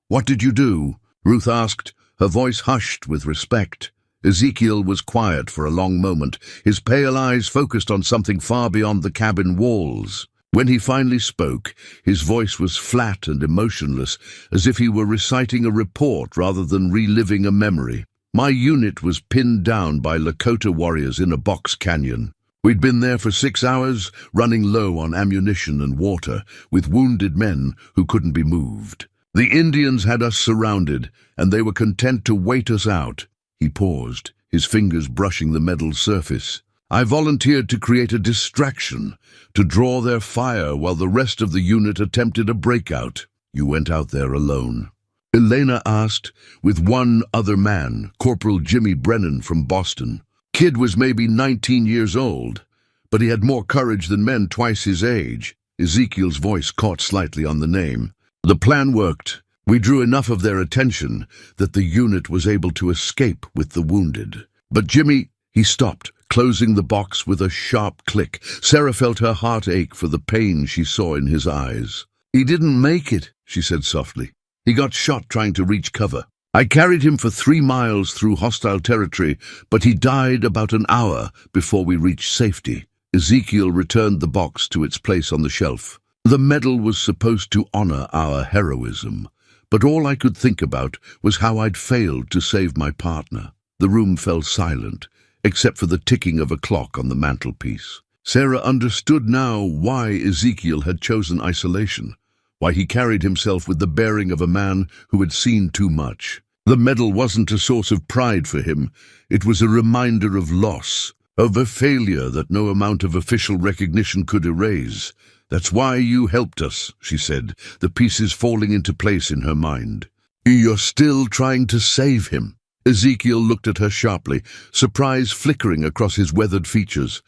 "What did you do?" Ruth asked, her voice hushed with respect. Ezekiel was quiet for a long moment, his pale eyes focused on something far beyond the cabin walls. When he finally spoke, his voice was flat and emotionless, as if he were reciting a report rather than reliving a memory. "My unit was pinned down by Lakota warriors in a box canyon. We'd been there for 6 hours, running low on ammunition and water, with wounded men who couldn't be moved. The Indians had us surrounded, and they were content to wait us out." He paused, his fingers brushing the medal's surface. "I volunteered to create a distraction, to draw their fire while the rest of the unit attempted a breakout." "You went out there alone?" Elena asked, with one other man, Corporal Jimmy Brennan from Boston. Kid was maybe 19 years old, but he had more courage than men twice his age. Ezekiel's voice caught slightly on the name. "The plan worked. We drew enough of their attention that the unit was able to escape with the wounded. But Jimmy..." He stopped, closing the box with a sharp click. Sarah felt her heart ache for the pain she saw in his eyes. "He didn't make it," she said softly. "He got shot trying to reach cover. I carried him for 3 miles through hostile territory, but he died about an hour before we reached safety." Ezekiel returned the box to its place on the shelf. "The medal was supposed to honor our heroism, but all I could think about was how I'd failed to save my partner. The room fell silent, except for the ticking of a clock on the mantelpiece. Sarah understood now why Ezekiel had chosen isolation, why he carried himself with the bearing of a man who had seen too much. The medal wasn't a source of pride for him. It was a reminder of loss, of a failure that no amount of official recognition could erase. "That's why you helped us," she said, the pieces falling into place in her mind. "You're still trying to save him." Ezekiel looked at her sharply, surprise flickering across his weathered features.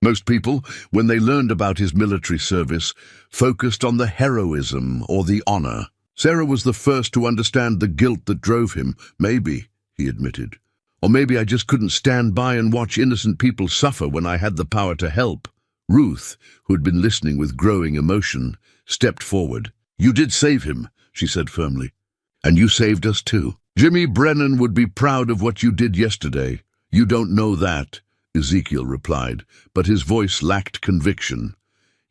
Most people, when they learned about his military service, focused on the heroism or the honor. Sarah was the first to understand the guilt that drove him. "Maybe," he admitted. "Or maybe I just couldn't stand by and watch innocent people suffer when I had the power to help." Ruth, who had been listening with growing emotion, stepped forward. "You did save him," she said firmly. "And you saved us too. Jimmy Brennan would be proud of what you did yesterday." "You don't know that," Ezekiel replied, but his voice lacked conviction.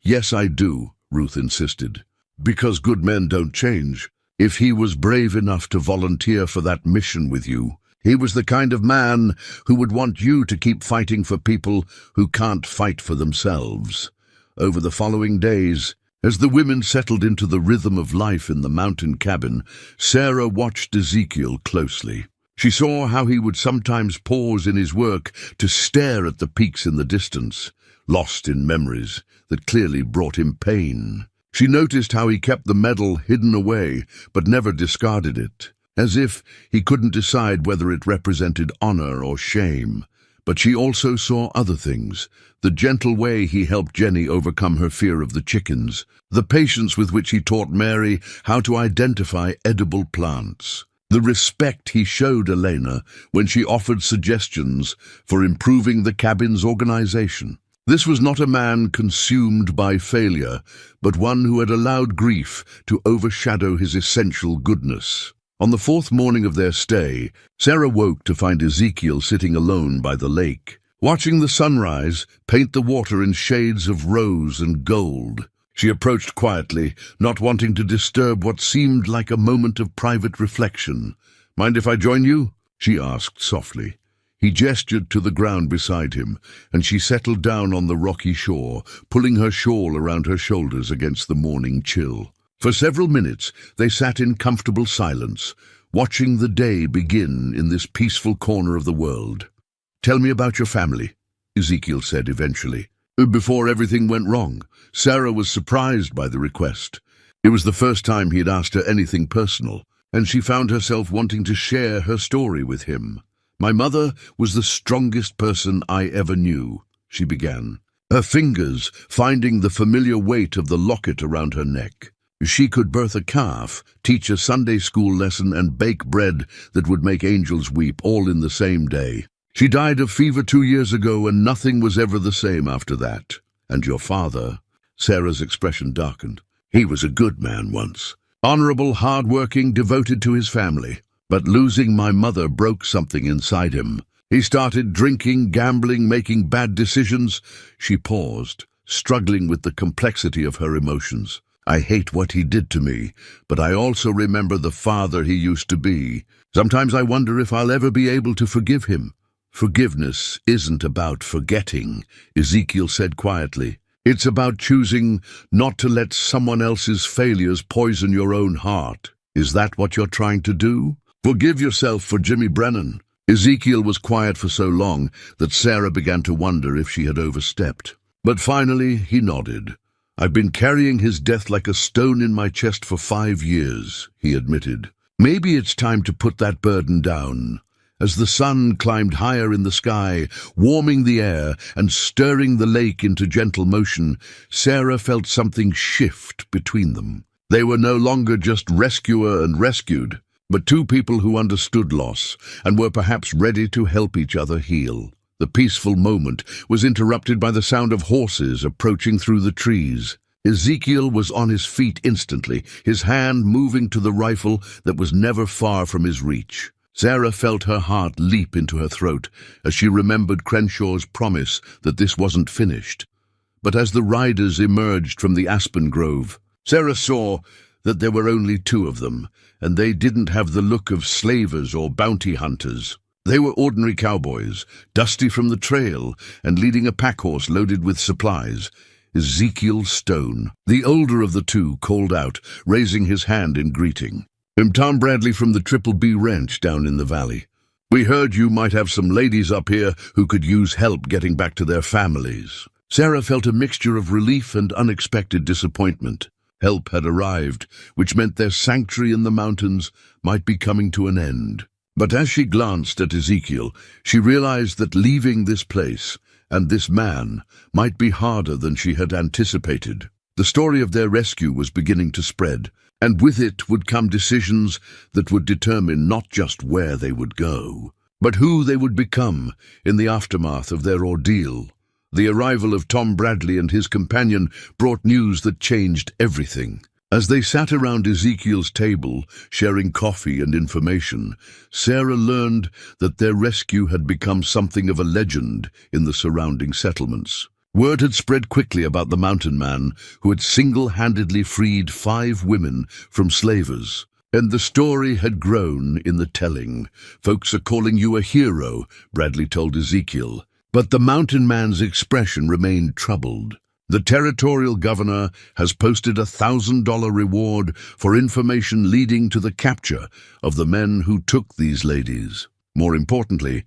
"Yes, I do," Ruth insisted. "Because good men don't change. If he was brave enough to volunteer for that mission with you, he was the kind of man who would want you to keep fighting for people who can't fight for themselves." Over the following days, as the women settled into the rhythm of life in the mountain cabin, Sarah watched Ezekiel closely. She saw how he would sometimes pause in his work to stare at the peaks in the distance, lost in memories that clearly brought him pain. She noticed how he kept the medal hidden away, but never discarded it, as if he couldn't decide whether it represented honor or shame. But she also saw other things: the gentle way he helped Jenny overcome her fear of the chickens, the patience with which he taught Mary how to identify edible plants, the respect he showed Elena when she offered suggestions for improving the cabin's organization. This was not a man consumed by failure, but one who had allowed grief to overshadow his essential goodness. On the fourth morning of their stay, Sarah woke to find Ezekiel sitting alone by the lake, watching the sunrise paint the water in shades of rose and gold. She approached quietly, not wanting to disturb what seemed like a moment of private reflection. "Mind if I join you?" she asked softly. He gestured to the ground beside him, and she settled down on the rocky shore, pulling her shawl around her shoulders against the morning chill. For several minutes they sat in comfortable silence, watching the day begin in this peaceful corner of the world. "Tell me about your family," Ezekiel said eventually. Before everything went wrong, Sarah was surprised by the request. It was the first time he had asked her anything personal, and she found herself wanting to share her story with him. "My mother was the strongest person I ever knew," she began, her fingers finding the familiar weight of the locket around her neck. "She could birth a calf, teach a Sunday school lesson, and bake bread that would make angels weep, all in the same day. She died of fever 2 years ago, and nothing was ever the same after that. And your father," Sarah's expression darkened. "He was a good man once. Honorable, hard-working, devoted to his family. But losing my mother broke something inside him. He started drinking, gambling, making bad decisions." She paused, struggling with the complexity of her emotions. "I hate what he did to me, but I also remember the father he used to be. Sometimes I wonder if I'll ever be able to forgive him." "Forgiveness isn't about forgetting," Ezekiel said quietly. "It's about choosing not to let someone else's failures poison your own heart. Is that what you're trying to do? Forgive yourself for Jimmy Brennan." Ezekiel was quiet for so long that Sarah began to wonder if she had overstepped. But finally he nodded. "I've been carrying his death like a stone in my chest for 5 years, he admitted. "Maybe it's time to put that burden down." As the sun climbed higher in the sky, warming the air and stirring the lake into gentle motion, Sarah felt something shift between them. They were no longer just rescuer and rescued, but two people who understood loss and were perhaps ready to help each other heal. The peaceful moment was interrupted by the sound of horses approaching through the trees. Ezekiel was on his feet instantly, his hand moving to the rifle that was never far from his reach. Sarah felt her heart leap into her throat as she remembered Crenshaw's promise that this wasn't finished. But as the riders emerged from the aspen grove, Sarah saw that there were only 2 of them, and they didn't have the look of slavers or bounty hunters. They were ordinary cowboys, dusty from the trail and leading a packhorse loaded with supplies. Ezekiel Stone, the older of the two, called out, raising his hand in greeting. "I'm Tom Bradley from the Triple B Ranch down in the valley. We heard you might have some ladies up here who could use help getting back to their families." Sarah felt a mixture of relief and unexpected disappointment. Help had arrived, which meant their sanctuary in the mountains might be coming to an end. But as she glanced at Ezekiel, she realized that leaving this place and this man might be harder than she had anticipated. The story of their rescue was beginning to spread, and with it would come decisions that would determine not just where they would go, but who they would become in the aftermath of their ordeal. The arrival of Tom Bradley and his companion brought news that changed everything. As they sat around Ezekiel's table, sharing coffee and information, Sarah learned that their rescue had become something of a legend in the surrounding settlements. Word had spread quickly about the mountain man who had single-handedly freed 5 women from slavers. And the story had grown in the telling. "Folks are calling you a hero," Bradley told Ezekiel. But the mountain man's expression remained troubled. "The territorial governor has posted a $1,000 reward for information leading to the capture of the men who took these ladies." More importantly,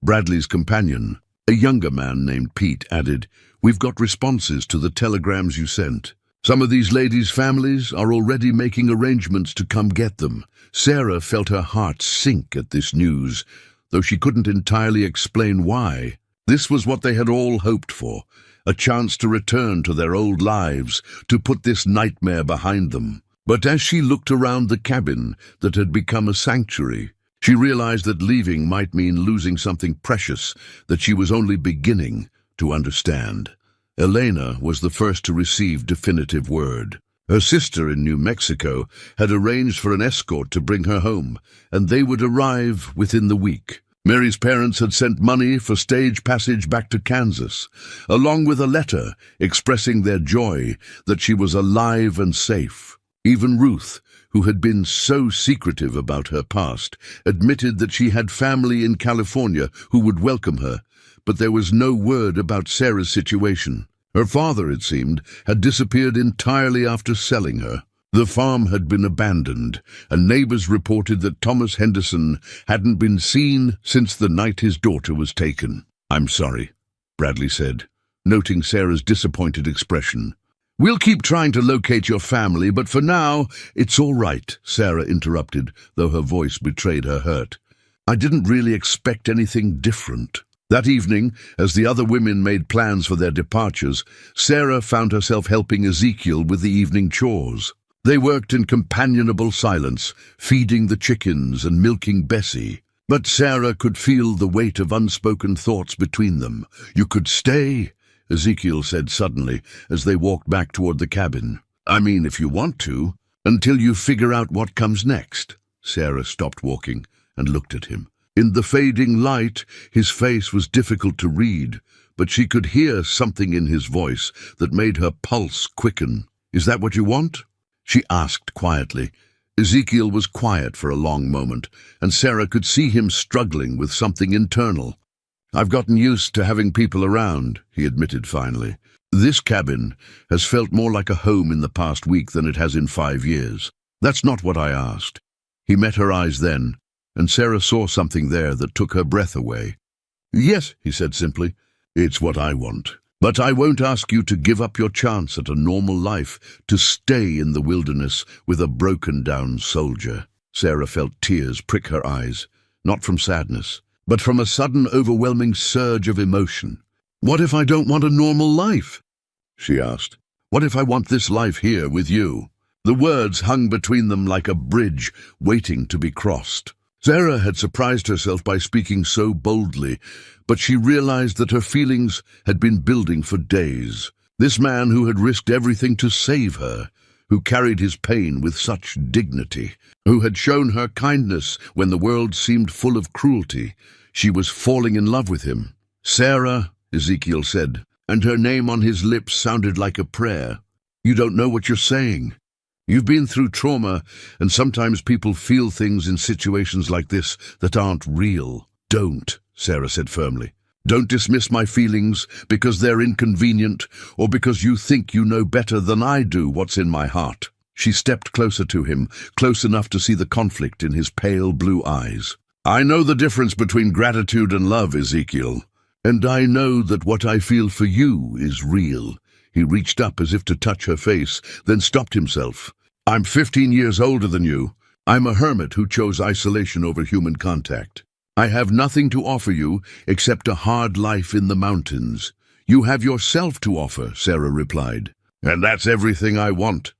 Bradley's companion, a younger man named Pete, added, "We've got responses to the telegrams you sent. Some of these ladies' families are already making arrangements to come get them." Sarah felt her heart sink at this news, though she couldn't entirely explain why. This was what they had all hoped for, a chance to return to their old lives, to put this nightmare behind them. But as she looked around the cabin that had become a sanctuary, she realized that leaving might mean losing something precious that she was only beginning to understand. Elena was the first to receive definitive word. Her sister in New Mexico had arranged for an escort to bring her home, and they would arrive within the week. Mary's parents had sent money for stage passage back to Kansas, along with a letter expressing their joy that she was alive and safe. Even Ruth, who had been so secretive about her past, admitted that she had family in California who would welcome her, but there was no word about Sarah's situation. Her father, it seemed, had disappeared entirely after selling her. The farm had been abandoned, and neighbors reported that Thomas Henderson hadn't been seen since the night his daughter was taken. "I'm sorry," Bradley said, noting Sarah's disappointed expression. "We'll keep trying to locate your family, but for now, it's all right," Sarah interrupted, though her voice betrayed her hurt. "I didn't really expect anything different." That evening, as the other women made plans for their departures, Sarah found herself helping Ezekiel with the evening chores. They worked in companionable silence, feeding the chickens and milking Bessie. But Sarah could feel the weight of unspoken thoughts between them. "You could stay," Ezekiel said suddenly as they walked back toward the cabin. "I mean, if you want to, until you figure out what comes next." Sarah stopped walking and looked at him. In the fading light, his face was difficult to read, but she could hear something in his voice that made her pulse quicken. "Is that what you want?" she asked quietly. Ezekiel was quiet for a long moment, and Sarah could see him struggling with something internal. "I've gotten used to having people around," he admitted finally. "This cabin has felt more like a home in the past week than it has in 5 years. That's not what I asked." He met her eyes then, and Sarah saw something there that took her breath away. "Yes," he said simply, "it's what I want. But I won't ask you to give up your chance at a normal life, to stay in the wilderness with a broken-down soldier." Sarah felt tears prick her eyes, not from sadness, but from a sudden overwhelming surge of emotion. "What if I don't want a normal life?" she asked. "What if I want this life here with you?" The words hung between them like a bridge waiting to be crossed. Sarah had surprised herself by speaking so boldly, but she realized that her feelings had been building for days. This man who had risked everything to save her, who carried his pain with such dignity, who had shown her kindness when the world seemed full of cruelty, she was falling in love with him. "Sarah," Ezekiel said, and her name on his lips sounded like a prayer. "You don't know what you're saying. You've been through trauma, and sometimes people feel things in situations like this that aren't real." Don't, Sarah said firmly. Don't dismiss my feelings because they're inconvenient or because you think you know better than I do what's in my heart. She stepped closer to him, close enough to see the conflict in his pale blue eyes. I know the difference between gratitude and love, Ezekiel, and I know that what I feel for you is real. He reached up as if to touch her face, then stopped himself. I'm 15 years older than you. I'm a hermit who chose isolation over human contact. I have nothing to offer you except a hard life in the mountains. You have yourself to offer, Sarah replied. And that's everything I want.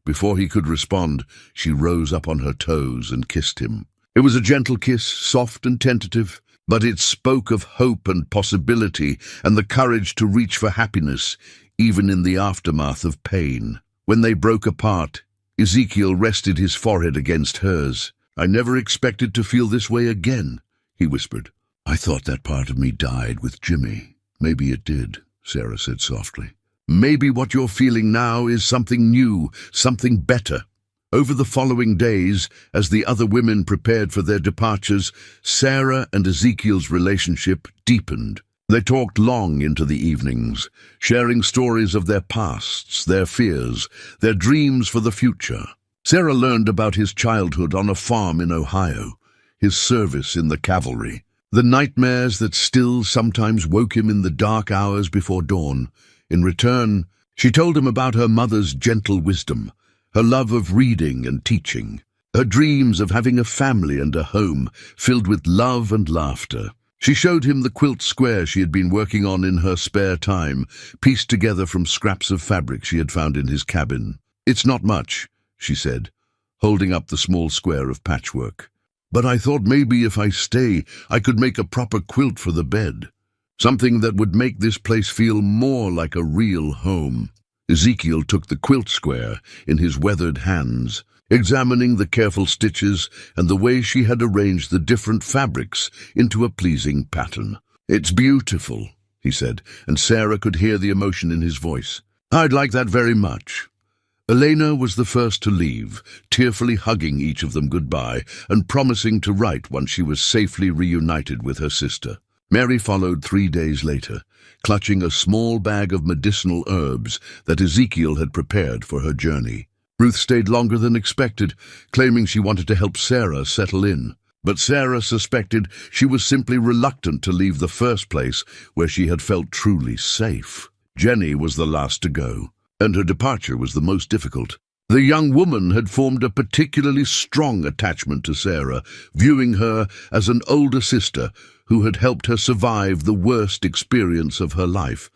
Before he could respond, she rose up on her toes and kissed him. It was a gentle kiss, soft and tentative, but it spoke of hope and possibility and the courage to reach for happiness, even in the aftermath of pain. When they broke apart, Ezekiel rested his forehead against hers. I never expected to feel this way again, he whispered. I thought that part of me died with Jimmy. Maybe it did, Sarah said softly. Maybe what you're feeling now is something new, something better. Over the following days, as the other women prepared for their departures, Sarah and Ezekiel's relationship deepened. They talked long into the evenings, sharing stories of their pasts, their fears, their dreams for the future. Sarah learned about his childhood on a farm in Ohio, his service in the cavalry, the nightmares that still sometimes woke him in the dark hours before dawn. In return, she told him about her mother's gentle wisdom, her love of reading and teaching, her dreams of having a family and a home filled with love and laughter. She showed him the quilt square she had been working on in her spare time, pieced together from scraps of fabric she had found in his cabin. It's not much, she said, holding up the small square of patchwork. But I thought maybe if I stay, I could make a proper quilt for the bed. Something that would make this place feel more like a real home. Ezekiel took the quilt square in his weathered hands, examining the careful stitches and the way she had arranged the different fabrics into a pleasing pattern. It's beautiful, he said, and Sarah could hear the emotion in his voice. I'd like that very much. Elena was the first to leave, tearfully hugging each of them goodbye and promising to write once she was safely reunited with her sister. Mary followed 3 days later, clutching a small bag of medicinal herbs that Ezekiel had prepared for her journey. Ruth stayed longer than expected, claiming she wanted to help Sarah settle in. But Sarah suspected she was simply reluctant to leave the first place where she had felt truly safe. Jenny was the last to go, and her departure was the most difficult. The young woman had formed a particularly strong attachment to Sarah, viewing her as an older sister who had helped her survive the worst experience of her life.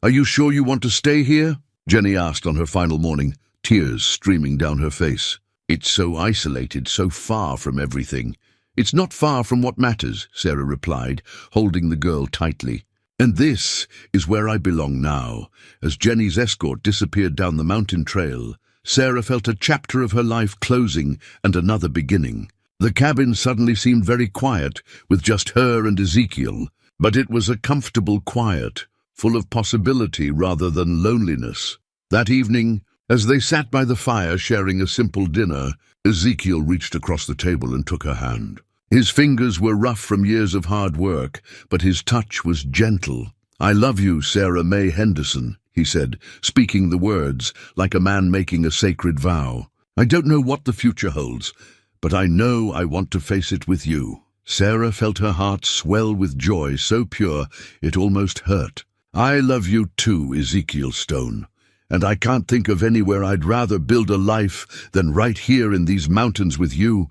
Are you sure you want to stay here? Jenny asked on her final morning, tears streaming down her face. It's so isolated, so far from everything. It's not far from what matters, Sarah replied, holding the girl tightly. And this is where I belong now. As Jenny's escort disappeared down the mountain trail, Sarah felt a chapter of her life closing and another beginning. The cabin suddenly seemed very quiet, with just her and Ezekiel, but it was a comfortable quiet, full of possibility rather than loneliness. That evening, as they sat by the fire sharing a simple dinner, Ezekiel reached across the table and took her hand. His fingers were rough from years of hard work, but his touch was gentle. I love you, Sarah May Henderson, he said, speaking the words like a man making a sacred vow. I don't know what the future holds, but I know I want to face it with you. Sarah felt her heart swell with joy so pure it almost hurt. I love you too, Ezekiel Stone, and I can't think of anywhere I'd rather build a life than right here in these mountains with you.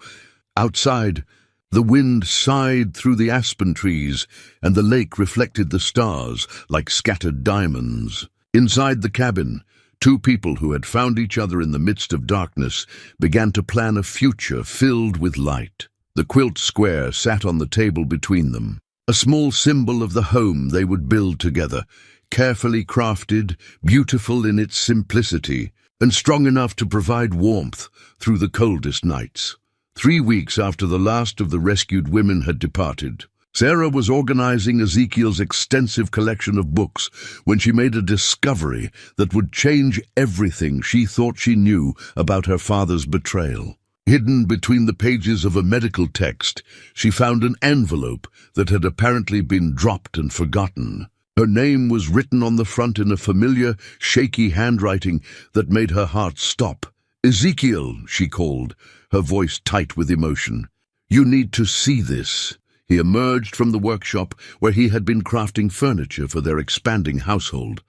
Outside, the wind sighed through the aspen trees, and the lake reflected the stars like scattered diamonds. Inside the cabin, two people who had found each other in the midst of darkness began to plan a future filled with light. The quilt square sat on the table between them, a small symbol of the home they would build together, carefully crafted, beautiful in its simplicity, and strong enough to provide warmth through the coldest nights. 3 weeks after the last of the rescued women had departed, Sarah was organizing Ezekiel's extensive collection of books when she made a discovery that would change everything she thought she knew about her father's betrayal. Hidden between the pages of a medical text, she found an envelope that had apparently been dropped and forgotten. Her name was written on the front in a familiar, shaky handwriting that made her heart stop. "Ezekiel," she called, her voice tight with emotion. "You need to see this." He emerged from the workshop where he had been crafting furniture for their expanding household.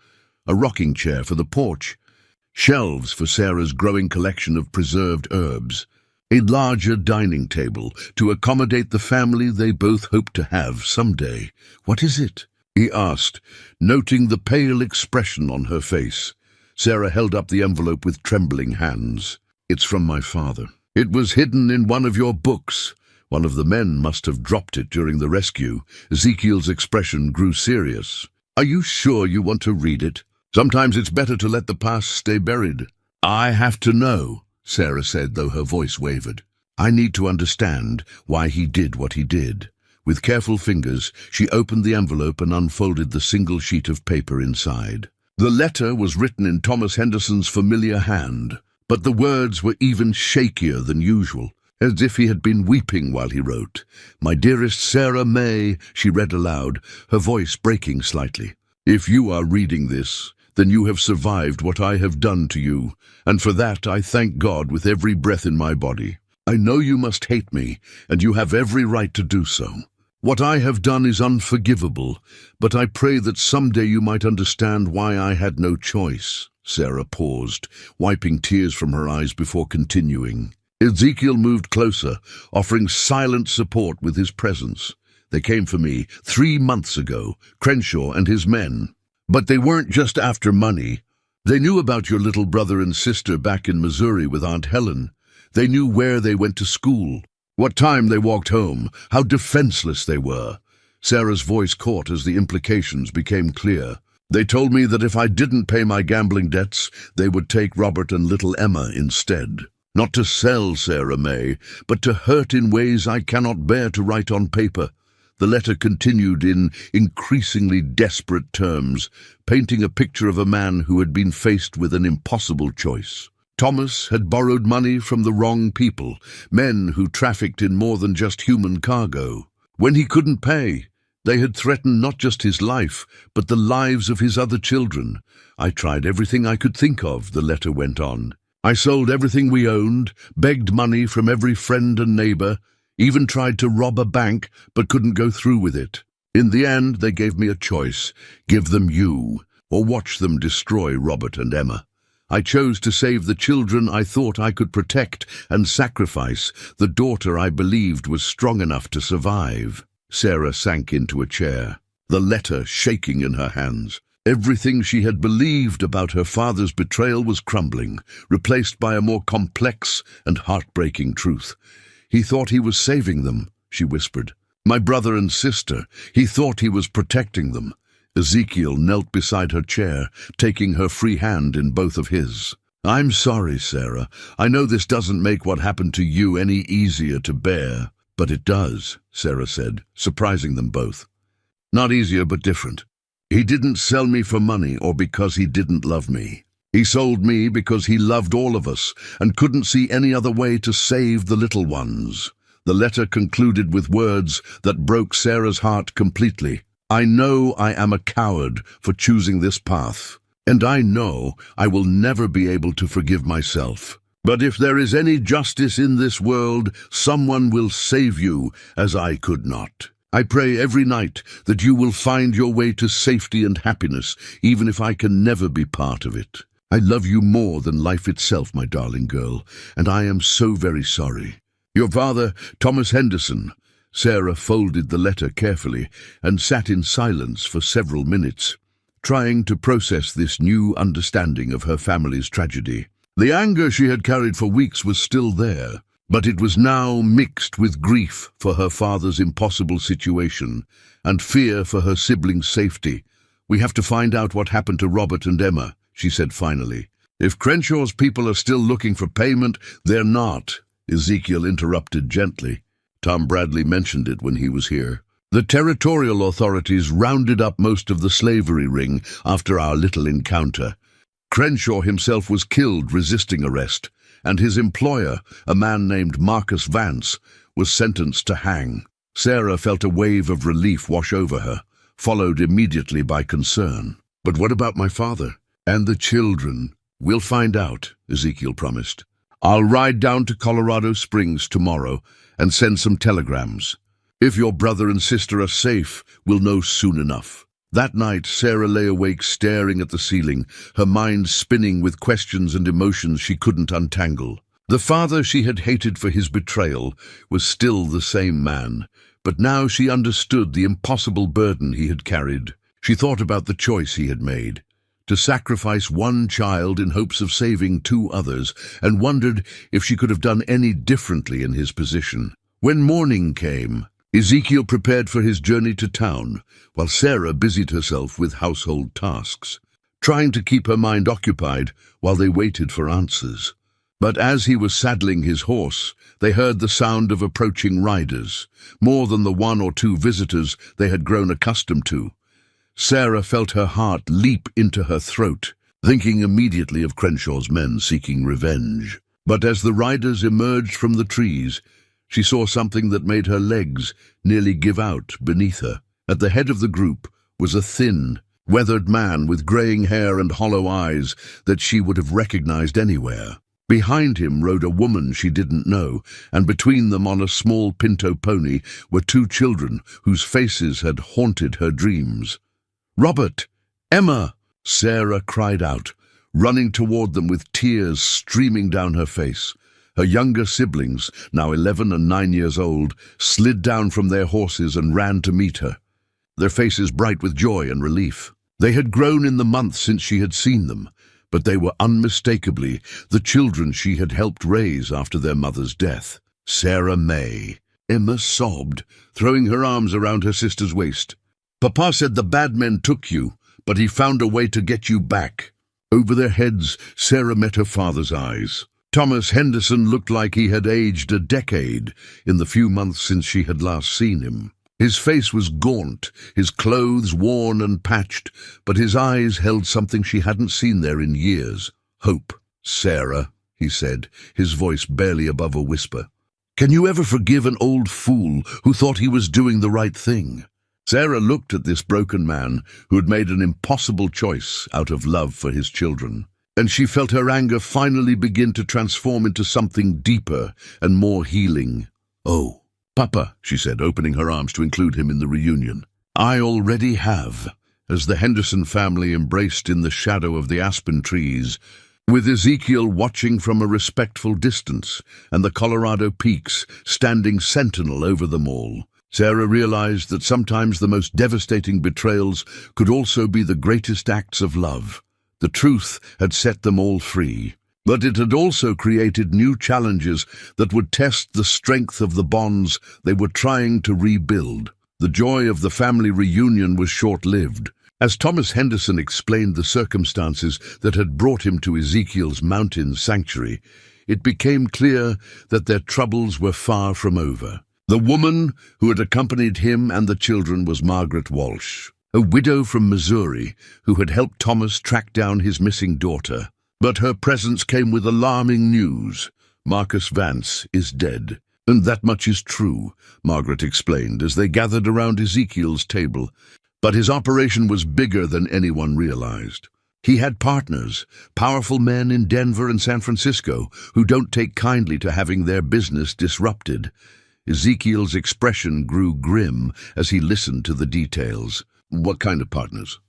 A rocking chair for the porch, shelves for Sarah's growing collection of preserved herbs, a larger dining table to accommodate the family they both hoped to have someday. "What is it?" he asked, noting the pale expression on her face. Sarah held up the envelope with trembling hands. "It's from my father. It was hidden in one of your books. One of the men must have dropped it during the rescue." Ezekiel's expression grew serious. "Are you sure you want to read it? Sometimes it's better to let the past stay buried." "I have to know," Sarah said, though her voice wavered. "I need to understand why he did what he did." With careful fingers, she opened the envelope and unfolded the single sheet of paper inside. The letter was written in Thomas Henderson's familiar hand, but the words were even shakier than usual, as if he had been weeping while he wrote. "My dearest Sarah May," she read aloud, her voice breaking slightly. "If you are reading this, then you have survived what I have done to you, and for that I thank God with every breath in my body. I know you must hate me, and you have every right to do so. What I have done is unforgivable, but I pray that someday you might understand why I had no choice." Sarah paused, wiping tears from her eyes before continuing. Ezekiel moved closer, offering silent support with his presence. "They came for me 3 months ago, Crenshaw and his men. But they weren't just after money. They knew about your little brother and sister back in Missouri with Aunt Helen. They knew where they went to school, what time they walked home, how defenseless they were." Sarah's voice caught as the implications became clear. "They told me that if I didn't pay my gambling debts, they would take Robert and little Emma instead. Not to sell Sarah May, but to hurt in ways I cannot bear to write on paper." The letter continued in increasingly desperate terms, painting a picture of a man who had been faced with an impossible choice. Thomas had borrowed money from the wrong people, men who trafficked in more than just human cargo. When he couldn't pay, they had threatened not just his life, but the lives of his other children. "I tried everything I could think of," the letter went on. "I sold everything we owned, begged money from every friend and neighbor, even tried to rob a bank, but couldn't go through with it. In the end, they gave me a choice: give them you, or watch them destroy Robert and Emma. I chose to save the children I thought I could protect and sacrifice the daughter I believed was strong enough to survive." Sarah sank into a chair, the letter shaking in her hands. Everything she had believed about her father's betrayal was crumbling, replaced by a more complex and heartbreaking truth. "He thought he was saving them," she whispered. "My brother and sister. He thought he was protecting them." Ezekiel knelt beside her chair, taking her free hand in both of his. "I'm sorry, Sarah. I know this doesn't make what happened to you any easier to bear." "But it does," Sarah said, surprising them both. "Not easier, but different. He didn't sell me for money or because he didn't love me. He sold me because he loved all of us and couldn't see any other way to save the little ones." The letter concluded with words that broke Sarah's heart completely. "I know I am a coward for choosing this path, and I know I will never be able to forgive myself. But if there is any justice in this world, someone will save you, as I could not. I pray every night that you will find your way to safety and happiness, even if I can never be part of it. I love you more than life itself, my darling girl, and I am so very sorry. Your father, Thomas Henderson." Sarah folded the letter carefully and sat in silence for several minutes, trying to process this new understanding of her family's tragedy. The anger she had carried for weeks was still there, but it was now mixed with grief for her father's impossible situation and fear for her siblings' safety. "We have to find out what happened to Robert and Emma," she said finally. "If Crenshaw's people are still looking for payment, they're not," Ezekiel interrupted gently. "Tom Bradley mentioned it when he was here. The territorial authorities rounded up most of the slavery ring after our little encounter. Crenshaw himself was killed resisting arrest, and his employer, a man named Marcus Vance, was sentenced to hang. Sarah felt a wave of relief wash over her, followed immediately by concern. "But what about my father? And the children?" "We'll find out," Ezekiel promised. "I'll ride down to Colorado Springs tomorrow and send some telegrams. If your brother and sister are safe, we'll know soon enough." That night, Sarah lay awake staring at the ceiling, her mind spinning with questions and emotions she couldn't untangle. The father she had hated for his betrayal was still the same man, but now she understood the impossible burden he had carried. She thought about the choice he had made, to sacrifice one child in hopes of saving two others, and wondered if she could have done any differently in his position. When morning came, Ezekiel prepared for his journey to town, while Sarah busied herself with household tasks, trying to keep her mind occupied while they waited for answers. But as he was saddling his horse, they heard the sound of approaching riders, more than the one or two visitors they had grown accustomed to. Sarah felt her heart leap into her throat, thinking immediately of Crenshaw's men seeking revenge. But as the riders emerged from the trees, she saw something that made her legs nearly give out beneath her. At the head of the group was a thin, weathered man with graying hair and hollow eyes that she would have recognized anywhere. Behind him rode a woman she didn't know, and between them on a small pinto pony were two children whose faces had haunted her dreams. "Robert! Emma!" Sarah cried out, running toward them with tears streaming down her face. Her younger siblings, now 11 and 9 years old, slid down from their horses and ran to meet her, their faces bright with joy and relief. They had grown in the months since she had seen them, but they were unmistakably the children she had helped raise after their mother's death. Sarah May. Emma sobbed, throwing her arms around her sister's waist. "Papa said the bad men took you, but he found a way to get you back." Over their heads, Sarah met her father's eyes. Thomas Henderson looked like he had aged a decade in the few months since she had last seen him. His face was gaunt, his clothes worn and patched, but his eyes held something she hadn't seen there in years. "Hope, Sarah," he said, his voice barely above a whisper. "Can you ever forgive an old fool who thought he was doing the right thing?" Sarah looked at this broken man who had made an impossible choice out of love for his children, and she felt her anger finally begin to transform into something deeper and more healing. "Oh, Papa," she said, opening her arms to include him in the reunion. "I already have," as the Henderson family embraced in the shadow of the aspen trees, with Ezekiel watching from a respectful distance and the Colorado peaks standing sentinel over them all. Sarah realized that sometimes the most devastating betrayals could also be the greatest acts of love. The truth had set them all free, but it had also created new challenges that would test the strength of the bonds they were trying to rebuild. The joy of the family reunion was short-lived. As Thomas Henderson explained the circumstances that had brought him to Ezekiel's mountain sanctuary, it became clear that their troubles were far from over. The woman who had accompanied him and the children was Margaret Walsh, a widow from Missouri who had helped Thomas track down his missing daughter. But her presence came with alarming news. "Marcus Vance is dead." "And that much is true," Margaret explained as they gathered around Ezekiel's table. "But his operation was bigger than anyone realized. He had partners, powerful men in Denver and San Francisco, who don't take kindly to having their business disrupted." Ezekiel's expression grew grim as he listened to the details. "What kind of partners?"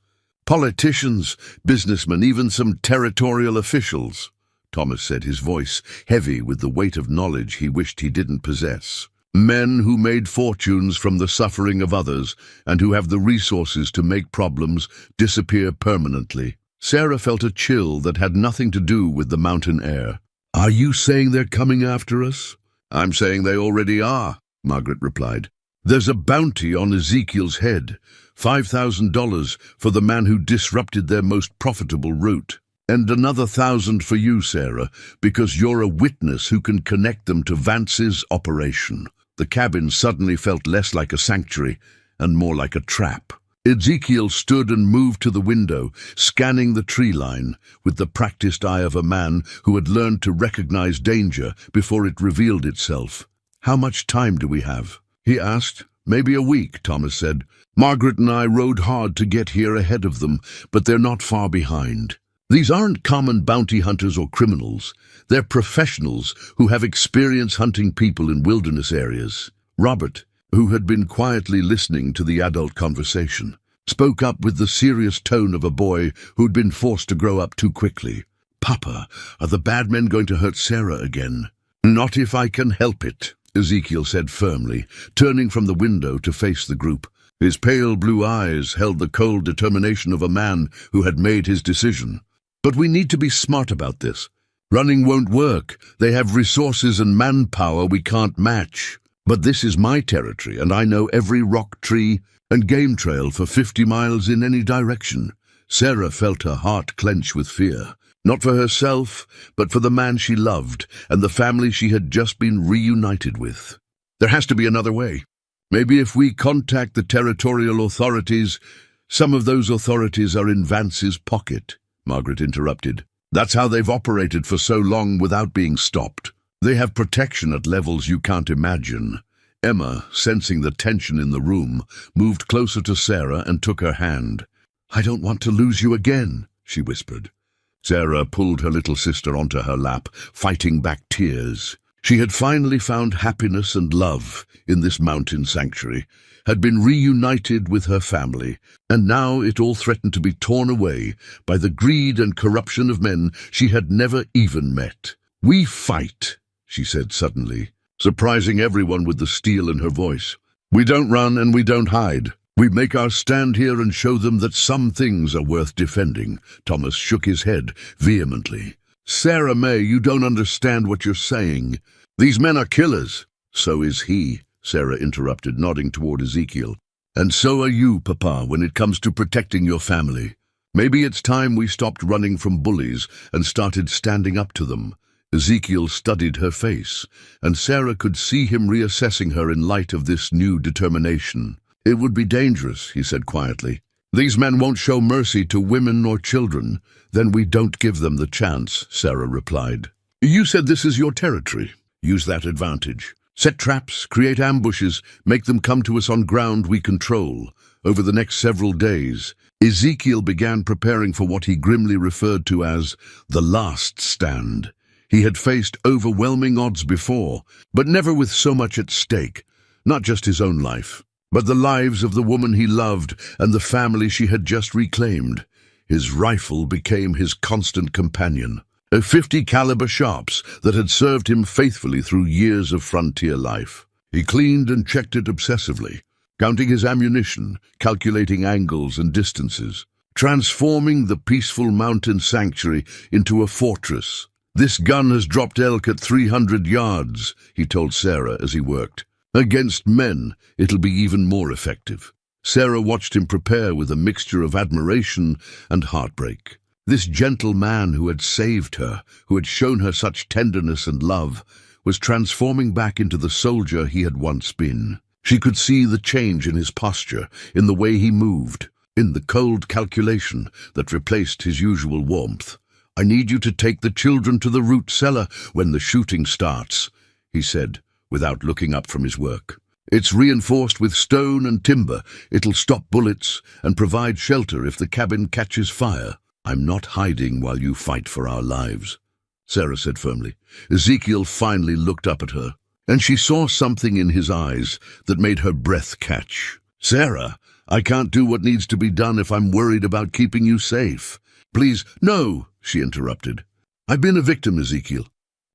"Politicians, businessmen, even some territorial officials," Thomas said, his voice heavy with the weight of knowledge he wished he didn't possess. "Men who made fortunes from the suffering of others and who have the resources to make problems disappear permanently." Sarah felt a chill that had nothing to do with the mountain air. "Are you saying they're coming after us?" "I'm saying they already are," Margaret replied. "There's a bounty on Ezekiel's head, $5,000 for the man who disrupted their most profitable route. And another 1,000 for you, Sarah, because you're a witness who can connect them to Vance's operation." The cabin suddenly felt less like a sanctuary and more like a trap. Ezekiel stood and moved to the window, scanning the tree line with the practiced eye of a man who had learned to recognize danger before it revealed itself. "How much time do we have?" he asked. "Maybe a week," Thomas said. "Margaret and I rode hard to get here ahead of them, but they're not far behind. These aren't common bounty hunters or criminals. They're professionals who have experience hunting people in wilderness areas." Robert, who had been quietly listening to the adult conversation, spoke up with the serious tone of a boy who'd been forced to grow up too quickly. "Papa, are the bad men going to hurt Sarah again?" "Not if I can help it," Ezekiel said firmly, turning from the window to face the group. His pale blue eyes held the cold determination of a man who had made his decision. "But we need to be smart about this. Running won't work. They have resources and manpower we can't match. But this is my territory, and I know every rock, tree, and game trail for 50 miles in any direction." Sarah felt her heart clench with fear, not for herself, but for the man she loved and the family she had just been reunited with. "There has to be another way. Maybe if we contact the territorial authorities." "Some of those authorities are in Vance's pocket," Margaret interrupted. "That's how they've operated for so long without being stopped. They have protection at levels you can't imagine." Emma, sensing the tension in the room, moved closer to Sarah and took her hand. "I don't want to lose you again," she whispered. Sarah pulled her little sister onto her lap, fighting back tears. She had finally found happiness and love in this mountain sanctuary, had been reunited with her family, and now it all threatened to be torn away by the greed and corruption of men she had never even met. "We fight," she said suddenly, surprising everyone with the steel in her voice. "We don't run and we don't hide. We make our stand here and show them that some things are worth defending." Thomas shook his head vehemently. "Sarah May, you don't understand what you're saying. These men are killers." "So is he," Sarah interrupted, nodding toward Ezekiel. "And so are you, Papa, when it comes to protecting your family. Maybe it's time we stopped running from bullies and started standing up to them." Ezekiel studied her face, and Sarah could see him reassessing her in light of this new determination. "It would be dangerous," he said quietly. "These men won't show mercy to women or children." "Then we don't give them the chance," Sarah replied. "You said this is your territory. Use that advantage. Set traps, create ambushes, make them come to us on ground we control." Over the next several days, Ezekiel began preparing for what he grimly referred to as the last stand. He had faced overwhelming odds before, but never with so much at stake. Not just his own life, but the lives of the woman he loved and the family she had just reclaimed. His rifle became his constant companion, a .50 caliber Sharps that had served him faithfully through years of frontier life. He cleaned and checked it obsessively, counting his ammunition, calculating angles and distances, transforming the peaceful mountain sanctuary into a fortress. "This gun has dropped elk at 300 yards, he told Sarah as he worked. "Against men, it'll be even more effective." Sarah watched him prepare with a mixture of admiration and heartbreak. This gentle man who had saved her, who had shown her such tenderness and love, was transforming back into the soldier he had once been. She could see the change in his posture, in the way he moved, in the cold calculation that replaced his usual warmth. "I need you to take the children to the root cellar when the shooting starts," he said, without looking up from his work. "It's reinforced with stone and timber. It'll stop bullets and provide shelter if the cabin catches fire." "I'm not hiding while you fight for our lives," Sarah said firmly. Ezekiel finally looked up at her, and she saw something in his eyes that made her breath catch. "Sarah, I can't do what needs to be done if I'm worried about keeping you safe." "Please, no," she interrupted. "I've been a victim, Ezekiel.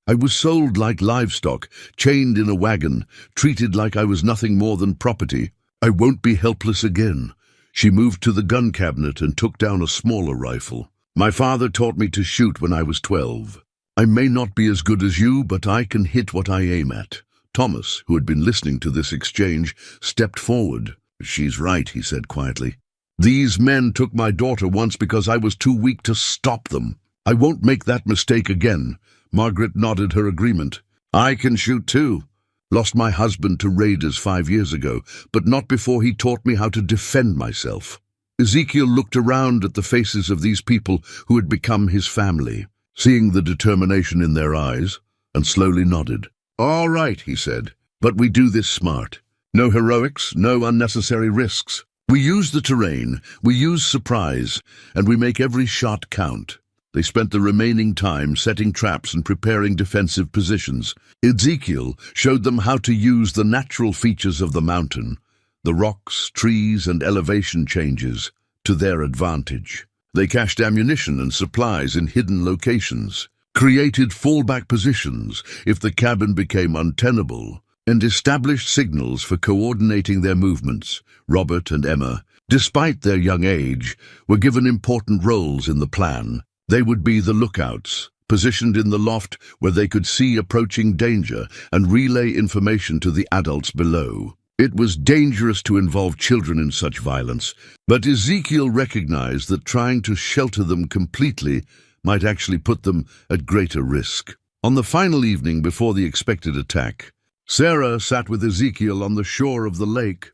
I was sold like livestock, chained in a wagon, treated like I was nothing more than property. I won't be helpless again." She moved to the gun cabinet and took down a smaller rifle. "My father taught me to shoot when I was 12. I may not be as good as you, but I can hit what I aim at." Thomas, who had been listening to this exchange, stepped forward. "She's right," he said quietly. "These men took my daughter once because I was too weak to stop them. I won't make that mistake again." Margaret nodded her agreement. "I can shoot too. Lost my husband to raiders 5 years ago, but not before he taught me how to defend myself." Ezekiel looked around at the faces of these people who had become his family, seeing the determination in their eyes, and slowly nodded. "All right," he said, "but we do this smart. No heroics, no unnecessary risks. We use the terrain, we use surprise, and we make every shot count." They spent the remaining time setting traps and preparing defensive positions. Ezekiel showed them how to use the natural features of the mountain, the rocks, trees, and elevation changes, to their advantage. They cached ammunition and supplies in hidden locations, created fallback positions if the cabin became untenable, and established signals for coordinating their movements. Robert and Emma, despite their young age, were given important roles in the plan. They would be the lookouts, positioned in the loft where they could see approaching danger and relay information to the adults below. It was dangerous to involve children in such violence, but Ezekiel recognized that trying to shelter them completely might actually put them at greater risk. On the final evening before the expected attack, Sarah sat with Ezekiel on the shore of the lake,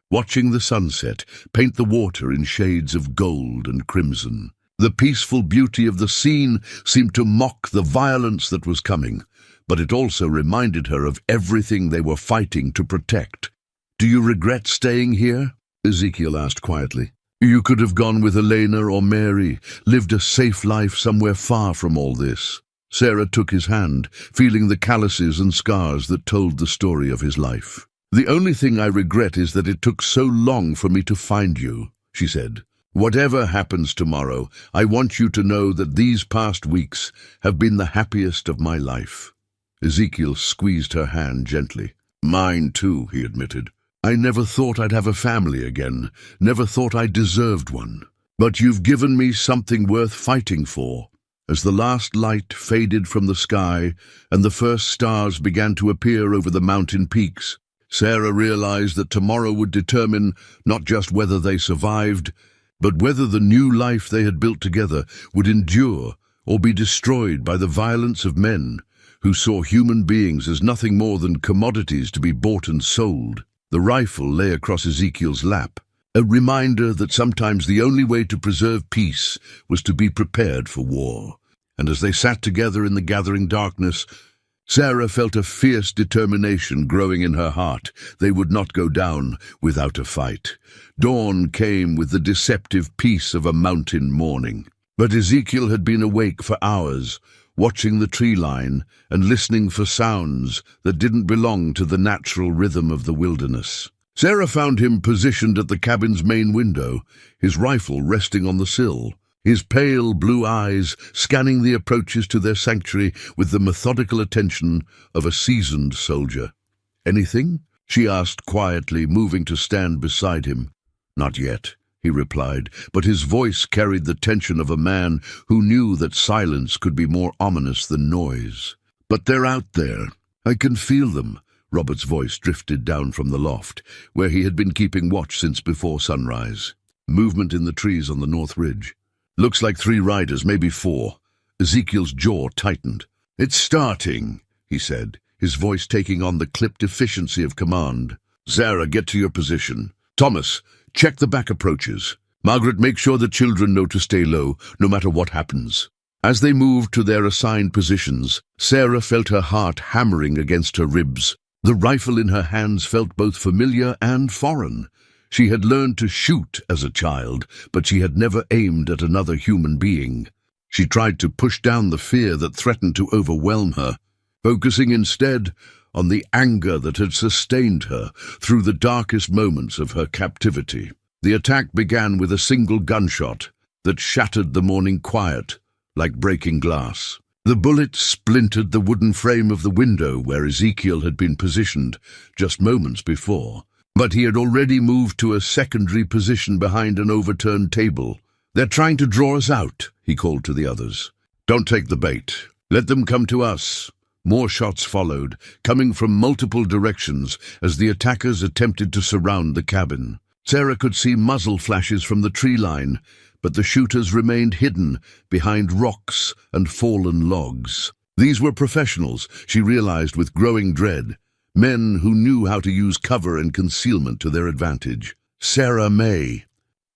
watching the sunset paint the water in shades of gold and crimson. The peaceful beauty of the scene seemed to mock the violence that was coming, but it also reminded her of everything they were fighting to protect. "Do you regret staying here?" Ezekiel asked quietly. "You could have gone with Elena or Mary, lived a safe life somewhere far from all this." Sarah took his hand, feeling the calluses and scars that told the story of his life. "The only thing I regret is that it took so long for me to find you," she said. "Whatever happens tomorrow, I want you to know that these past weeks have been the happiest of my life." Ezekiel squeezed her hand gently. "Mine too," he admitted. "I never thought I'd have a family again, never thought I deserved one. But you've given me something worth fighting for." As the last light faded from the sky and the first stars began to appear over the mountain peaks, Sarah realized that tomorrow would determine not just whether they survived, but whether the new life they had built together would endure or be destroyed by the violence of men who saw human beings as nothing more than commodities to be bought and sold. The rifle lay across Ezekiel's lap, a reminder that sometimes the only way to preserve peace was to be prepared for war. And as they sat together in the gathering darkness, Sarah felt a fierce determination growing in her heart. They would not go down without a fight. Dawn came with the deceptive peace of a mountain morning. But Ezekiel had been awake for hours, watching the tree line and listening for sounds that didn't belong to the natural rhythm of the wilderness. Sarah found him positioned at the cabin's main window, his rifle resting on the sill, his pale blue eyes scanning the approaches to their sanctuary with the methodical attention of a seasoned soldier. "Anything?" she asked quietly, moving to stand beside him. "Not yet," he replied, but his voice carried the tension of a man who knew that silence could be more ominous than noise. "But they're out there. I can feel them." Robert's voice drifted down from the loft, where he had been keeping watch since before sunrise. Movement in the trees on the north ridge. "Looks like 3 riders, maybe 4. Ezekiel's jaw tightened. "It's starting," he said, his voice taking on the clipped efficiency of command. "Sarah, get to your position. Thomas, check the back approaches. Margaret, make sure the children know to stay low, no matter what happens." As they moved to their assigned positions, Sarah felt her heart hammering against her ribs. The rifle in her hands felt both familiar and foreign. She had learned to shoot as a child, but she had never aimed at another human being. She tried to push down the fear that threatened to overwhelm her, focusing instead on the anger that had sustained her through the darkest moments of her captivity. The attack began with a single gunshot that shattered the morning quiet like breaking glass. The bullet splintered the wooden frame of the window where Ezekiel had been positioned just moments before. But he had already moved to a secondary position behind an overturned table. "They're trying to draw us out," he called to the others. "Don't take the bait. Let them come to us." More shots followed, coming from multiple directions as the attackers attempted to surround the cabin. Sarah could see muzzle flashes from the tree line, but the shooters remained hidden behind rocks and fallen logs. These were professionals, she realized with growing dread. Men who knew how to use cover and concealment to their advantage. "Sarah May,"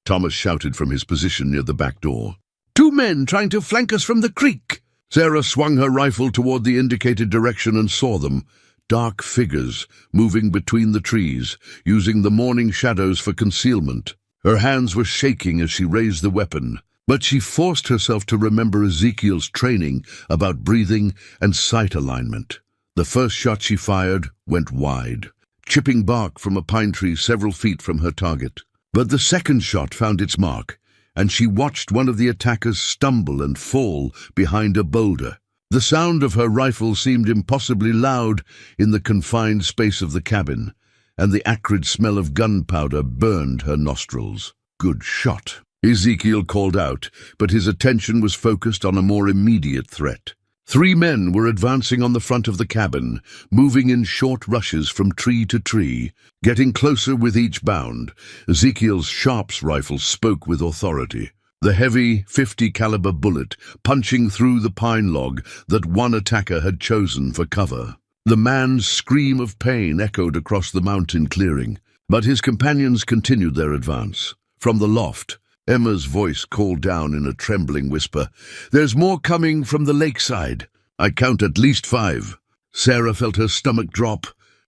Thomas shouted from his position near the back door. "Two men trying to flank us from the creek!" Sarah swung her rifle toward the indicated direction and saw them, dark figures moving between the trees, using the morning shadows for concealment. Her hands were shaking as she raised the weapon, but she forced herself to remember Ezekiel's training about breathing and sight alignment. The first shot she fired went wide, chipping bark from a pine tree several feet from her target. But the second shot found its mark, and she watched one of the attackers stumble and fall behind a boulder. The sound of her rifle seemed impossibly loud in the confined space of the cabin, and the acrid smell of gunpowder burned her nostrils. "Good shot," Ezekiel called out, but his attention was focused on a more immediate threat. 3 men were advancing on the front of the cabin, moving in short rushes from tree to tree, getting closer with each bound. Ezekiel's Sharps rifle spoke with authority, the heavy .50 caliber bullet punching through the pine log that one attacker had chosen for cover. The man's scream of pain echoed across the mountain clearing, but his companions continued their advance. From the loft, Emma's voice called down in a trembling whisper, "There's more coming from the lakeside. I count at least 5. Sarah felt her stomach drop.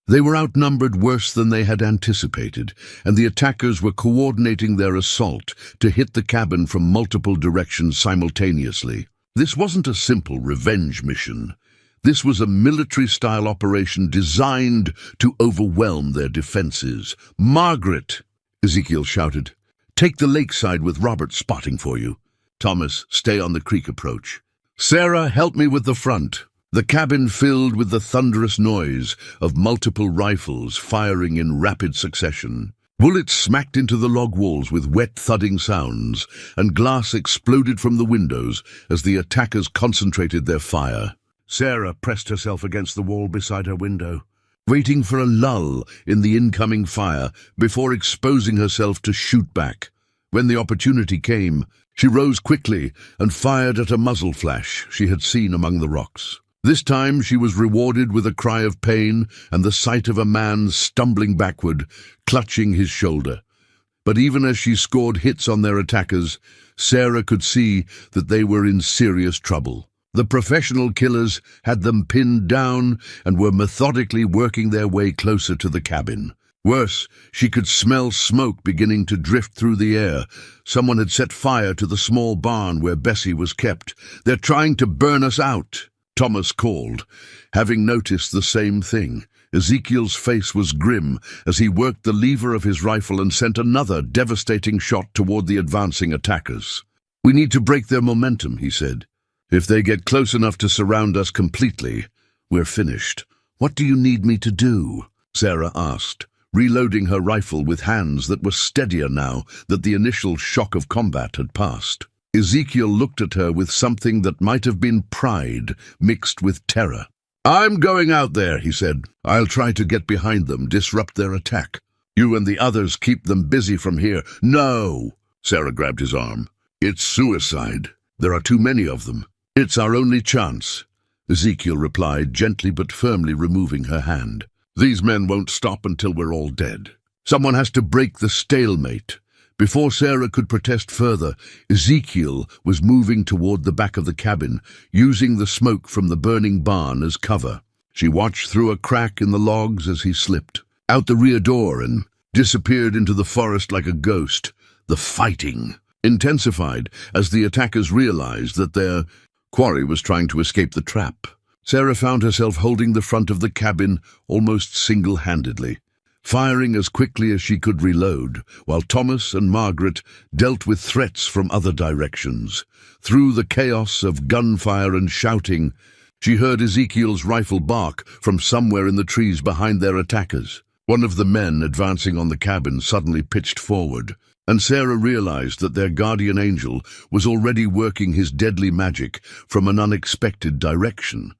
They were outnumbered worse than they had anticipated, and the attackers were coordinating their assault to hit the cabin from multiple directions simultaneously. This wasn't a simple revenge mission. This was a military-style operation designed to overwhelm their defenses. "Margaret!" Ezekiel shouted. "Take the lakeside with Robert spotting for you. Thomas, stay on the creek approach. Sarah, help me with the front." The cabin filled with the thunderous noise of multiple rifles firing in rapid succession. Bullets smacked into the log walls with wet thudding sounds, and glass exploded from the windows as the attackers concentrated their fire. Sarah pressed herself against the wall beside her window, waiting for a lull in the incoming fire before exposing herself to shoot back. When the opportunity came, she rose quickly and fired at a muzzle flash she had seen among the rocks. This time she was rewarded with a cry of pain and the sight of a man stumbling backward, clutching his shoulder. But even as she scored hits on their attackers, Sarah could see that they were in serious trouble. The professional killers had them pinned down and were methodically working their way closer to the cabin. Worse, she could smell smoke beginning to drift through the air. Someone had set fire to the small barn where Bessie was kept. "They're trying to burn us out," Thomas called, having noticed the same thing. Ezekiel's face was grim as he worked the lever of his rifle and sent another devastating shot toward the advancing attackers. "We need to break their momentum," he said. "If they get close enough to surround us completely, we're finished." "What do you need me to do?" Sarah asked, reloading her rifle with hands that were steadier now that the initial shock of combat had passed. Ezekiel looked at her with something that might have been pride mixed with terror. "I'm going out there," he said. "I'll try to get behind them, disrupt their attack. You and the others keep them busy from here." "No!" Sarah grabbed his arm. "It's suicide. There are too many of them. It's our only chance," Ezekiel replied, gently but firmly removing her hand. "These men won't stop until we're all dead. Someone has to break the stalemate." Before Sarah could protest further, Ezekiel was moving toward the back of the cabin, using the smoke from the burning barn as cover. She watched through a crack in the logs as he slipped out the rear door and disappeared into the forest like a ghost. The fighting intensified as the attackers realized that their quarry was trying to escape the trap. Sarah found herself holding the front of the cabin almost single-handedly, firing as quickly as she could reload, while Thomas and Margaret dealt with threats from other directions. Through the chaos of gunfire and shouting, she heard Ezekiel's rifle bark from somewhere in the trees behind their attackers. One of the men advancing on the cabin suddenly pitched forward, and Sarah realized that their guardian angel was already working his deadly magic from an unexpected direction.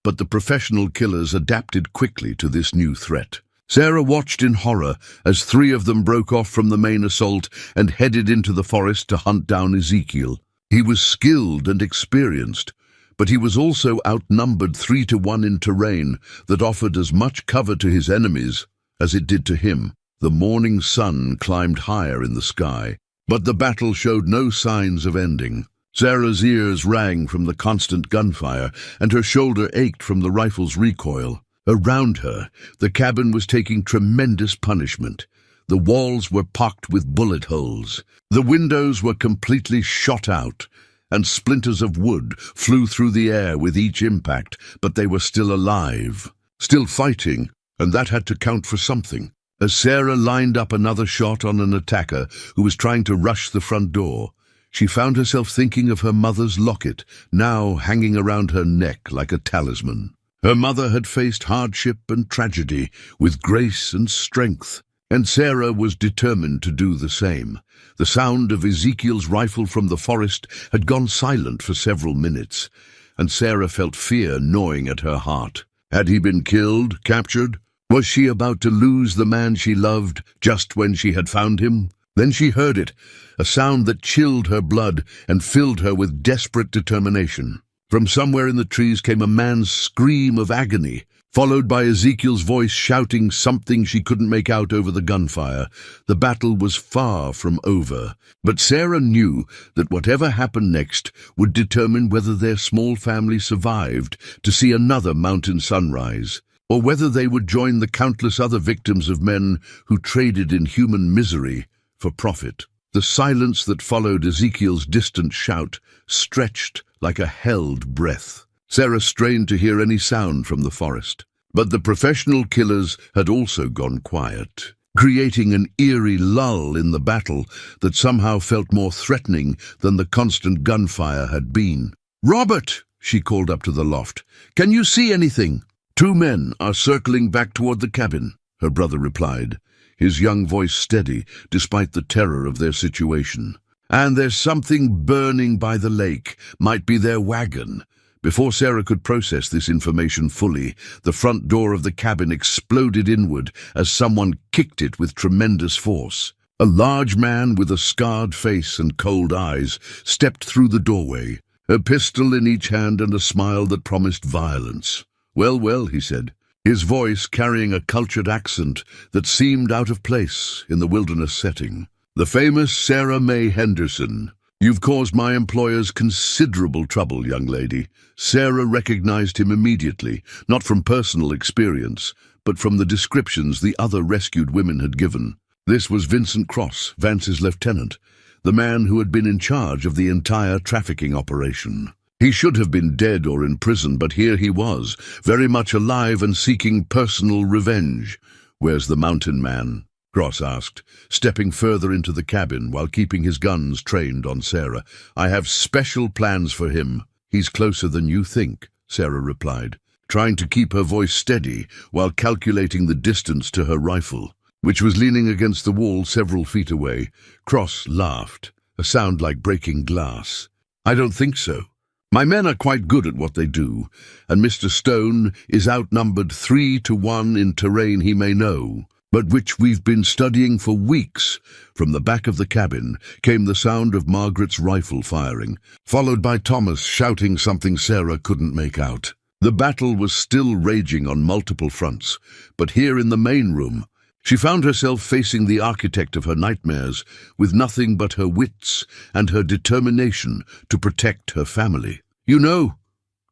But the professional killers adapted quickly to this new threat. Sarah watched in horror as 3 of them broke off from the main assault and headed into the forest to hunt down Ezekiel. He was skilled and experienced, but he was also outnumbered 3 to 1 in terrain that offered as much cover to his enemies as it did to him. The morning sun climbed higher in the sky, But the battle showed no signs of ending. Sarah's ears rang from the constant gunfire, and her shoulder ached from the rifle's recoil. Around her, the cabin was taking tremendous punishment. The walls were pocked with bullet holes. The windows were completely shot out, and splinters of wood flew through the air with each impact, but they were still alive, still fighting, and that had to count for something. As Sarah lined up another shot on an attacker who was trying to rush the front door, she found herself thinking of her mother's locket, now hanging around her neck like a talisman. Her mother had faced hardship and tragedy with grace and strength, and Sarah was determined to do the same. The sound of Ezekiel's rifle from the forest had gone silent for several minutes, and Sarah felt fear gnawing at her heart. Had he been killed, captured? Was she about to lose the man she loved just when she had found him? Then she heard it, a sound that chilled her blood and filled her with desperate determination. From somewhere in the trees came a man's scream of agony, followed by Ezekiel's voice shouting something she couldn't make out over the gunfire. The battle was far from over, but Sarah knew that whatever happened next would determine whether their small family survived to see another mountain sunrise, or whether they would join the countless other victims of men who traded in human misery for profit. The silence that followed Ezekiel's distant shout stretched like a held breath. Sarah strained to hear any sound from the forest, but the professional killers had also gone quiet, creating an eerie lull in the battle that somehow felt more threatening than the constant gunfire had been. "Robert," she called up to the loft, "can you see anything?" "Two men are circling back toward the cabin," her brother replied, his young voice steady despite the terror of their situation. "And there's something burning by the lake. Might be their wagon." Before Sarah could process this information fully, the front door of the cabin exploded inward as someone kicked it with tremendous force. A large man with a scarred face and cold eyes stepped through the doorway, a pistol in each hand and a smile that promised violence. "Well, well," he said, his voice carrying a cultured accent that seemed out of place in the wilderness setting. "The famous Sarah May Henderson. You've caused my employers considerable trouble, young lady." Sarah recognized him immediately, not from personal experience, but from the descriptions the other rescued women had given. This was Vincent Cross, Vance's lieutenant, the man who had been in charge of the entire trafficking operation. He should have been dead or in prison, but here he was, very much alive and seeking personal revenge. "Where's the mountain man?" Cross asked, stepping further into the cabin while keeping his guns trained on Sarah. "I have special plans for him." "He's closer than you think," Sarah replied, trying to keep her voice steady while calculating the distance to her rifle, which was leaning against the wall several feet away. Cross laughed, a sound like breaking glass. "I don't think so. My men are quite good at what they do, and Mr. Stone is outnumbered 3-1 in terrain he may know, but which we've been studying for weeks." From the back of the cabin came the sound of Margaret's rifle firing, followed by Thomas shouting something Sarah couldn't make out. The battle was still raging on multiple fronts, but here in the main room, she found herself facing the architect of her nightmares with nothing but her wits and her determination to protect her family. "You know,"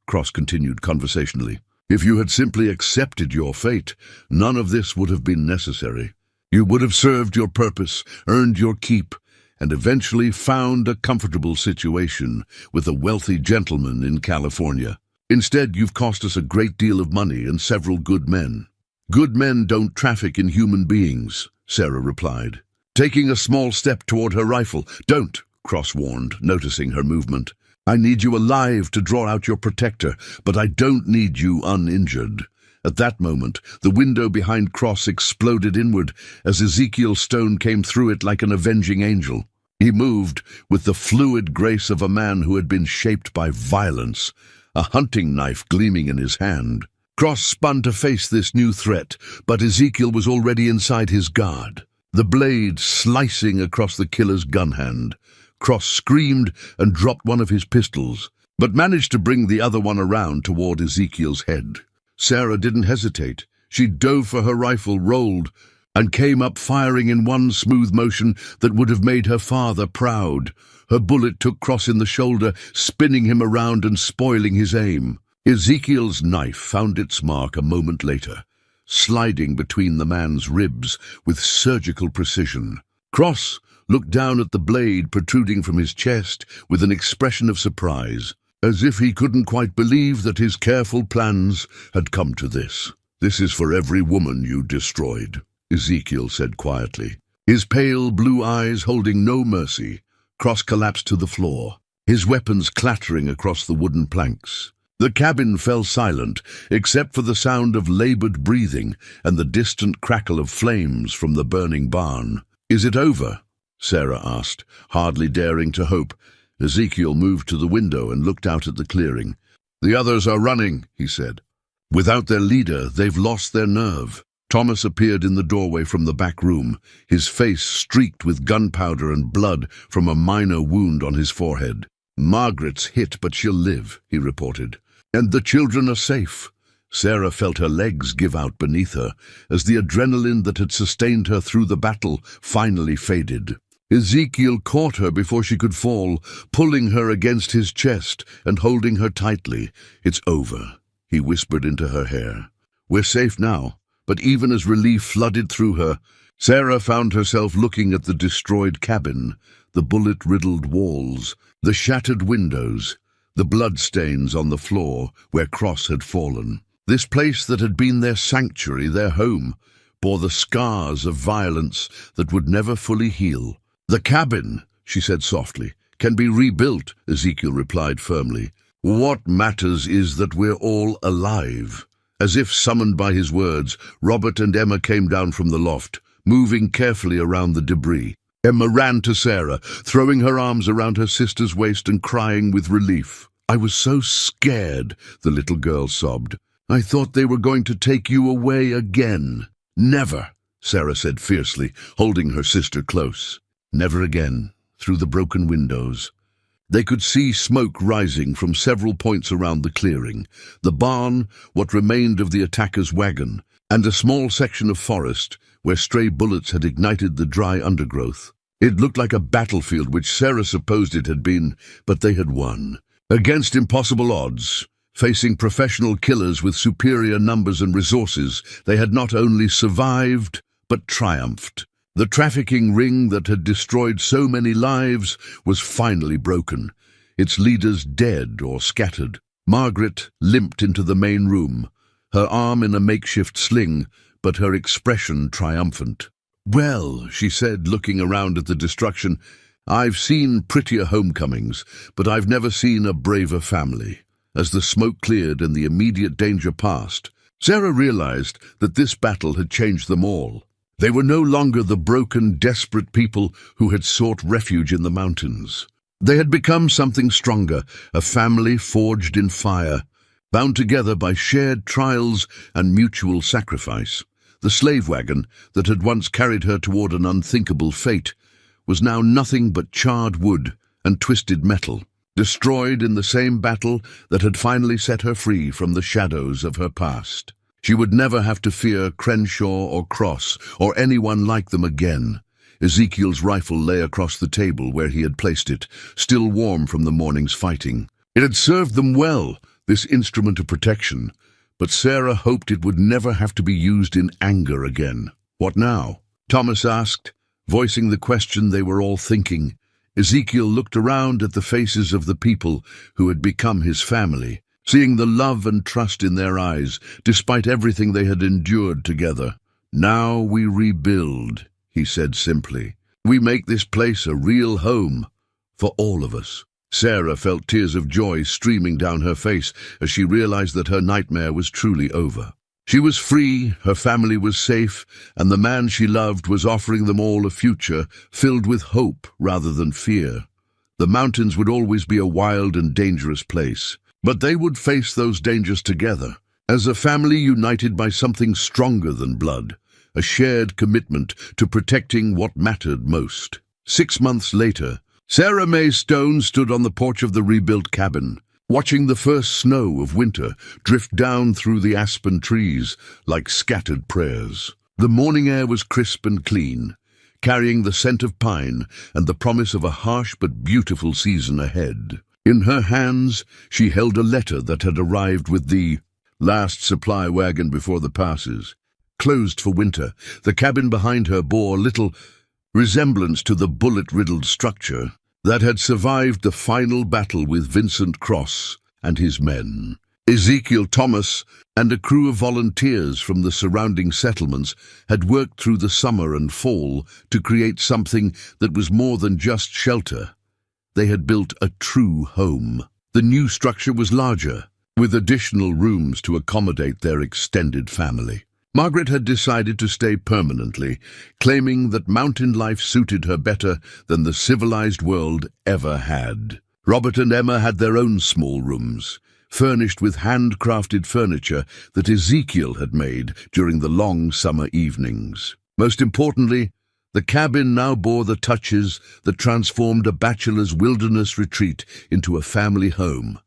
Cross continued conversationally, "if you had simply accepted your fate, none of this would have been necessary. You would have served your purpose, earned your keep, and eventually found a comfortable situation with a wealthy gentleman in California. Instead, you've cost us a great deal of money and several good men." "Good men don't traffic in human beings," Sarah replied, taking a small step toward her rifle. "Don't," Cross warned, noticing her movement. "I need you alive to draw out your protector, but I don't need you uninjured." At that moment, the window behind Cross exploded inward as Ezekiel Stone came through it like an avenging angel. He moved with the fluid grace of a man who had been shaped by violence, a hunting knife gleaming in his hand. Cross spun to face this new threat, but Ezekiel was already inside his guard, the blade slicing across the killer's gun hand. Cross screamed and dropped one of his pistols, but managed to bring the other one around toward Ezekiel's head. Sarah didn't hesitate. She dove for her rifle, rolled, and came up firing in one smooth motion that would have made her father proud. Her bullet took Cross in the shoulder, spinning him around and spoiling his aim. Ezekiel's knife found its mark a moment later, sliding between the man's ribs with surgical precision. Cross looked down at the blade protruding from his chest with an expression of surprise, as if he couldn't quite believe that his careful plans had come to this. "This is for every woman you destroyed," Ezekiel said quietly, his pale blue eyes holding no mercy. Cross collapsed to the floor, his weapons clattering across the wooden planks. The cabin fell silent, except for the sound of labored breathing and the distant crackle of flames from the burning barn. "Is it over?" Sarah asked, hardly daring to hope. Ezekiel moved to the window and looked out at the clearing. "The others are running," he said. "Without their leader, they've lost their nerve." Thomas appeared in the doorway from the back room, his face streaked with gunpowder and blood from a minor wound on his forehead. "Margaret's hit, but she'll live," he reported. "And the children are safe." Sarah felt her legs give out beneath her as the adrenaline that had sustained her through the battle finally faded. Ezekiel caught her before she could fall, pulling her against his chest and holding her tightly. "It's over," he whispered into her hair. "We're safe now." But even as relief flooded through her, Sarah found herself looking at the destroyed cabin, the bullet-riddled walls, the shattered windows, the bloodstains on the floor where Cross had fallen. This place that had been their sanctuary, their home, bore the scars of violence that would never fully heal. "The cabin," she said softly, "can be rebuilt," Ezekiel replied firmly. "What matters is that we're all alive." As if summoned by his words, Robert and Emma came down from the loft, moving carefully around the debris. Emma ran to Sarah, throwing her arms around her sister's waist and crying with relief. "I was so scared," the little girl sobbed. "I thought they were going to take you away again." "Never," Sarah said fiercely, holding her sister close. Never again, through the broken windows. They could see smoke rising from several points around the clearing, the barn, what remained of the attacker's wagon, and a small section of forest where stray bullets had ignited the dry undergrowth. It looked like a battlefield, which Sarah supposed it had been, but they had won. Against impossible odds, facing professional killers with superior numbers and resources, they had not only survived, but triumphed. The trafficking ring that had destroyed so many lives was finally broken, its leaders dead or scattered. Margaret limped into the main room, her arm in a makeshift sling, but her expression triumphant. "Well," she said, looking around at the destruction, "I've seen prettier homecomings, but I've never seen a braver family." As the smoke cleared and the immediate danger passed, Sarah realized that this battle had changed them all. They were no longer the broken, desperate people who had sought refuge in the mountains. They had become something stronger, a family forged in fire, bound together by shared trials and mutual sacrifice. The slave wagon that had once carried her toward an unthinkable fate was now nothing but charred wood and twisted metal, destroyed in the same battle that had finally set her free from the shadows of her past. She would never have to fear Crenshaw or Cross or anyone like them again. Ezekiel's rifle lay across the table where he had placed it, still warm from the morning's fighting. It had served them well, this instrument of protection, but Sarah hoped it would never have to be used in anger again. "What now?" Thomas asked, voicing the question they were all thinking. Ezekiel looked around at the faces of the people who had become his family, seeing the love and trust in their eyes, despite everything they had endured together. "Now we rebuild," he said simply. "We make this place a real home for all of us." Sarah felt tears of joy streaming down her face as she realized that her nightmare was truly over. She was free, her family was safe, and the man she loved was offering them all a future filled with hope rather than fear. The mountains would always be a wild and dangerous place, but they would face those dangers together, as a family united by something stronger than blood, a shared commitment to protecting what mattered most. 6 months later, Sarah Mae Stone stood on the porch of the rebuilt cabin, watching the first snow of winter drift down through the aspen trees like scattered prayers. The morning air was crisp and clean, carrying the scent of pine and the promise of a harsh but beautiful season ahead. In her hands, she held a letter that had arrived with the last supply wagon before the passes. Closed for winter, the cabin behind her bore little resemblance to the bullet-riddled structure that had survived the final battle with Vincent Cross and his men. Ezekiel Thomas and a crew of volunteers from the surrounding settlements had worked through the summer and fall to create something that was more than just shelter. They had built a true home. The new structure was larger, with additional rooms to accommodate their extended family. Margaret had decided to stay permanently, claiming that mountain life suited her better than the civilized world ever had. Robert and Emma had their own small rooms, furnished with handcrafted furniture that Ezekiel had made during the long summer evenings. Most importantly, the cabin now bore the touches that transformed a bachelor's wilderness retreat into a family home.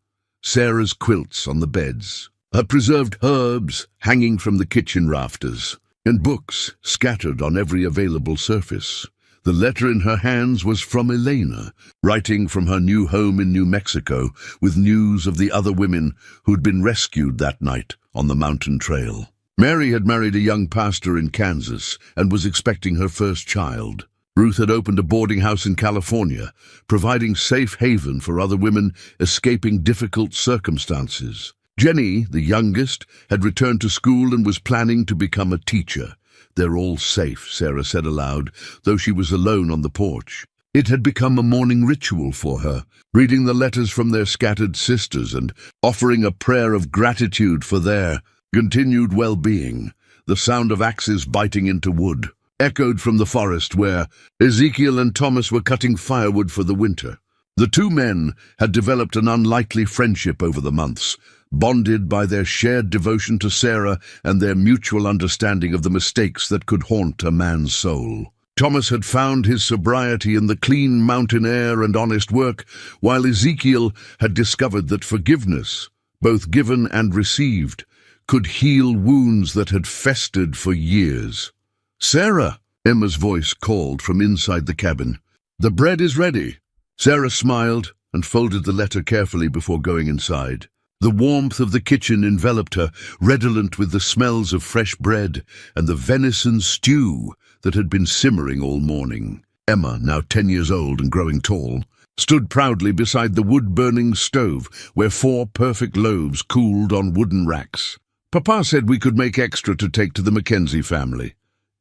Sarah's quilts on the beds, her preserved herbs hanging from the kitchen rafters, and books scattered on every available surface. The letter in her hands was from Elena, writing from her new home in New Mexico with news of the other women who'd been rescued that night on the mountain trail. Mary had married a young pastor in Kansas and was expecting her first child. Ruth had opened a boarding house in California, providing safe haven for other women escaping difficult circumstances. Jenny, the youngest, had returned to school and was planning to become a teacher. "They're all safe," Sarah said aloud, though she was alone on the porch. It had become a morning ritual for her, reading the letters from their scattered sisters and offering a prayer of gratitude for their continued well-being. The sound of axes biting into wood echoed from the forest where Ezekiel and Thomas were cutting firewood for the winter. The two men had developed an unlikely friendship over the months, bonded by their shared devotion to Sarah and their mutual understanding of the mistakes that could haunt a man's soul. Thomas had found his sobriety in the clean mountain air and honest work, while Ezekiel had discovered that forgiveness, both given and received, could heal wounds that had festered for years. "Sarah," Emma's voice called from inside the cabin. "The bread is ready." Sarah smiled and folded the letter carefully before going inside. The warmth of the kitchen enveloped her, redolent with the smells of fresh bread and the venison stew that had been simmering all morning. Emma, now 10 years old and growing tall, stood proudly beside the wood-burning stove where 4 perfect loaves cooled on wooden racks. "Papa said we could make extra to take to the Mackenzie family,"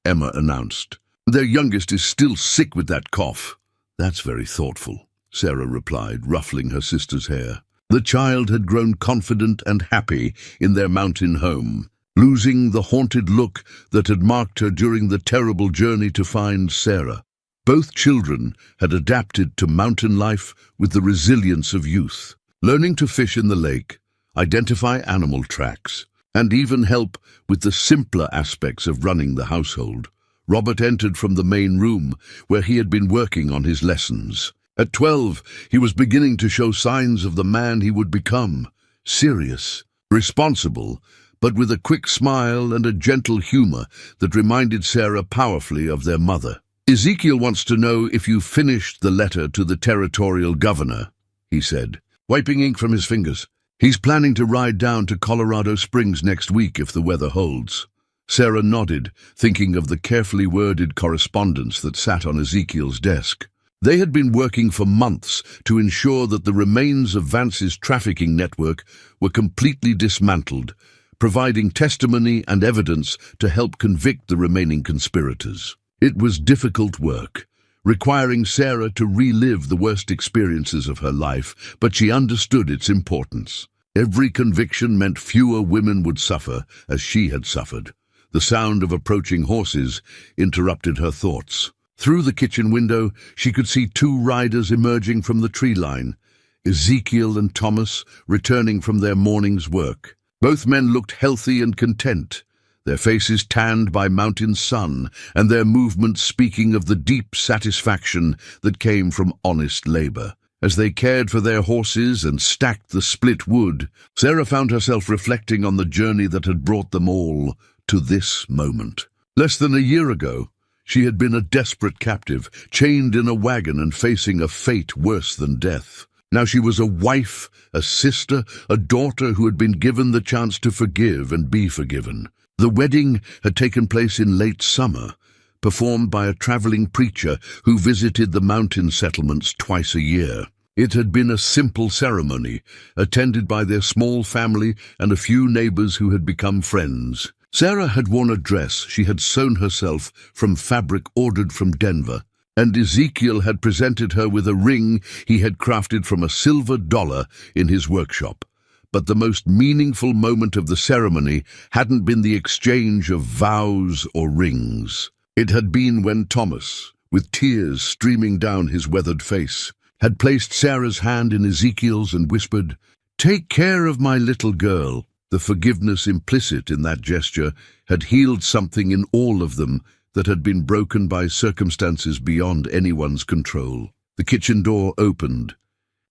Emma announced. "Their youngest is still sick with that cough." "That's very thoughtful," Sarah replied, ruffling her sister's hair. The child had grown confident and happy in their mountain home, losing the haunted look that had marked her during the terrible journey to find Sarah. Both children had adapted to mountain life with the resilience of youth, learning to fish in the lake, identify animal tracks, and even help with the simpler aspects of running the household. Robert entered from the main room, where he had been working on his lessons. At 12, he was beginning to show signs of the man he would become: serious, responsible, but with a quick smile and a gentle humor that reminded Sarah powerfully of their mother. "Ezekiel wants to know if you finished the letter to the territorial governor," he said, wiping ink from his fingers. "He's planning to ride down to Colorado Springs next week if the weather holds." Sarah nodded, thinking of the carefully worded correspondence that sat on Ezekiel's desk. They had been working for months to ensure that the remains of Vance's trafficking network were completely dismantled, providing testimony and evidence to help convict the remaining conspirators. It was difficult work, requiring Sarah to relive the worst experiences of her life, but she understood its importance. Every conviction meant fewer women would suffer as she had suffered. The sound of approaching horses interrupted her thoughts. Through the kitchen window, she could see 2 riders emerging from the tree line, Ezekiel and Thomas returning from their morning's work. Both men looked healthy and content, their faces tanned by mountain sun, and their movements speaking of the deep satisfaction that came from honest labor. As they cared for their horses and stacked the split wood, Sarah found herself reflecting on the journey that had brought them all to this moment. Less than a year ago, she had been a desperate captive, chained in a wagon and facing a fate worse than death. Now she was a wife, a sister, a daughter who had been given the chance to forgive and be forgiven. The wedding had taken place in late summer, performed by a traveling preacher who visited the mountain settlements twice a year. It had been a simple ceremony, attended by their small family and a few neighbors who had become friends. Sarah had worn a dress she had sewn herself from fabric ordered from Denver, and Ezekiel had presented her with a ring he had crafted from a silver dollar in his workshop. But the most meaningful moment of the ceremony hadn't been the exchange of vows or rings. It had been when Thomas, with tears streaming down his weathered face, had placed Sarah's hand in Ezekiel's and whispered, "Take care of my little girl." The forgiveness implicit in that gesture had healed something in all of them that had been broken by circumstances beyond anyone's control. The kitchen door opened,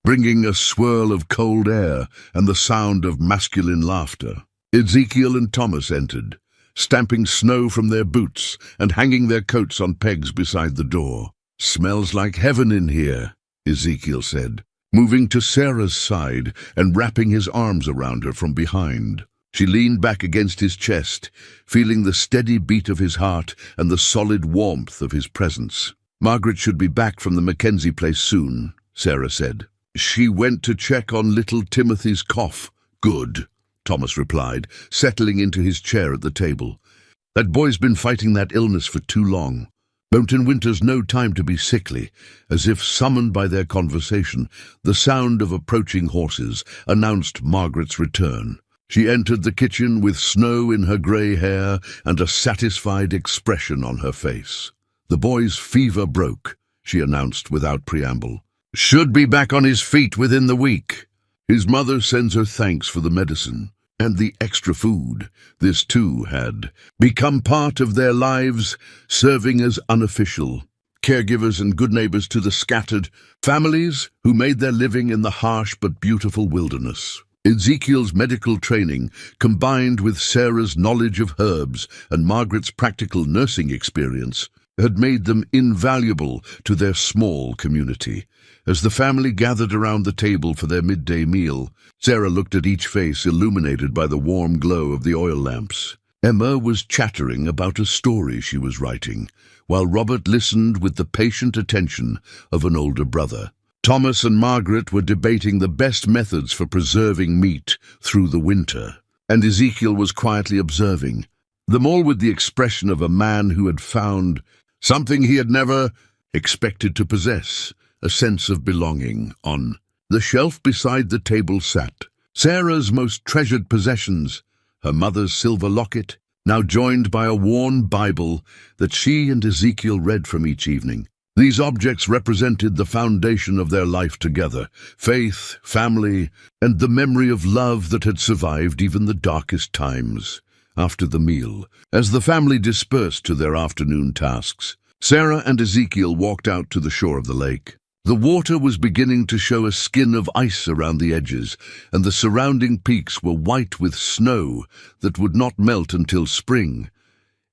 bringing a swirl of cold air and the sound of masculine laughter. Ezekiel and Thomas entered, stamping snow from their boots and hanging their coats on pegs beside the door. "Smells like heaven in here," Ezekiel said, moving to Sarah's side and wrapping his arms around her from behind. She leaned back against his chest, feeling the steady beat of his heart and the solid warmth of his presence. "Margaret should be back from the Mackenzie place soon," Sarah said. "She went to check on little Timothy's cough." "Good," Thomas replied, settling into his chair at the table. "That boy's been fighting that illness for too long. Mountain winter's no time to be sickly." As if summoned by their conversation, the sound of approaching horses announced Margaret's return. She entered the kitchen with snow in her grey hair and a satisfied expression on her face. "The boy's fever broke," she announced without preamble. "Should be back on his feet within the week. His mother sends her thanks for the medicine and the extra food." This too had become part of their lives, serving as unofficial caregivers and good neighbors to the scattered families who made their living in the harsh but beautiful wilderness. Ezekiel's medical training, combined with Sarah's knowledge of herbs and Margaret's practical nursing experience, had made them invaluable to their small community. As the family gathered around the table for their midday meal, Sarah looked at each face illuminated by the warm glow of the oil lamps. Emma was chattering about a story she was writing, while Robert listened with the patient attention of an older brother. Thomas and Margaret were debating the best methods for preserving meat through the winter, and Ezekiel was quietly observing, them all with the expression of a man who had found something he had never expected to possess, a sense of belonging. On the shelf beside the table sat Sarah's most treasured possessions, her mother's silver locket, now joined by a worn Bible that she and Ezekiel read from each evening. These objects represented the foundation of their life together, faith, family, and the memory of love that had survived even the darkest times. After the meal, as the family dispersed to their afternoon tasks, Sarah and Ezekiel walked out to the shore of the lake. The water was beginning to show a skin of ice around the edges, and the surrounding peaks were white with snow that would not melt until spring.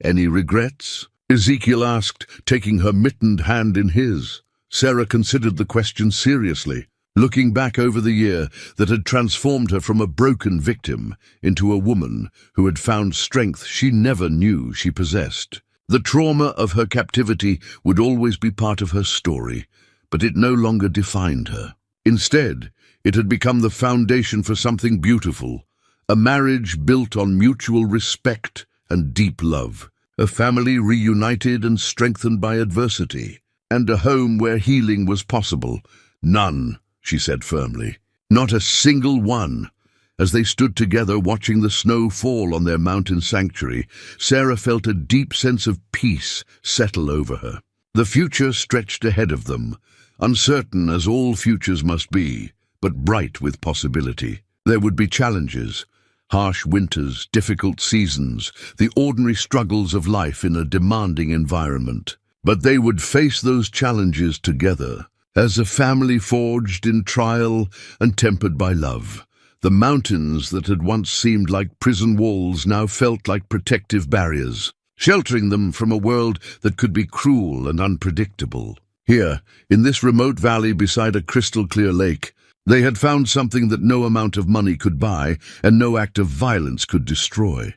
"Any regrets?" Ezekiel asked, taking her mittened hand in his. Sarah considered the question seriously, looking back over the year that had transformed her from a broken victim into a woman who had found strength she never knew she possessed. The trauma of her captivity would always be part of her story, but it no longer defined her. Instead, it had become the foundation for something beautiful, a marriage built on mutual respect and deep love, a family reunited and strengthened by adversity, and a home where healing was possible. "None," she said firmly. "Not a single one." As they stood together watching the snow fall on their mountain sanctuary, Sarah felt a deep sense of peace settle over her. The future stretched ahead of them, uncertain as all futures must be, but bright with possibility. There would be challenges, harsh winters, difficult seasons, the ordinary struggles of life in a demanding environment. But they would face those challenges together, as a family forged in trial and tempered by love. The mountains that had once seemed like prison walls now felt like protective barriers, sheltering them from a world that could be cruel and unpredictable. Here, in this remote valley beside a crystal-clear lake, they had found something that no amount of money could buy and no act of violence could destroy.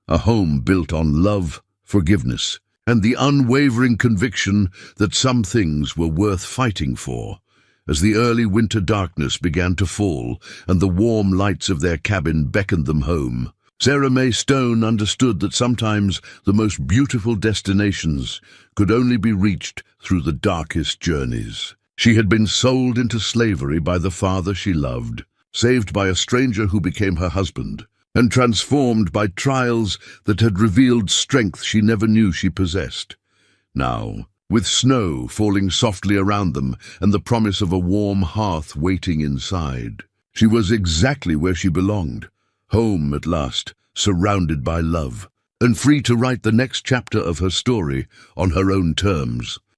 A home built on love, forgiveness, and the unwavering conviction that some things were worth fighting for. As the early winter darkness began to fall and the warm lights of their cabin beckoned them home, Sarah Mae Stone understood that sometimes the most beautiful destinations could only be reached through the darkest journeys. She had been sold into slavery by the father she loved, saved by a stranger who became her husband, and transformed by trials that had revealed strength she never knew she possessed. Now, with snow falling softly around them and the promise of a warm hearth waiting inside, she was exactly where she belonged, home at last, surrounded by love, and free to write the next chapter of her story on her own terms.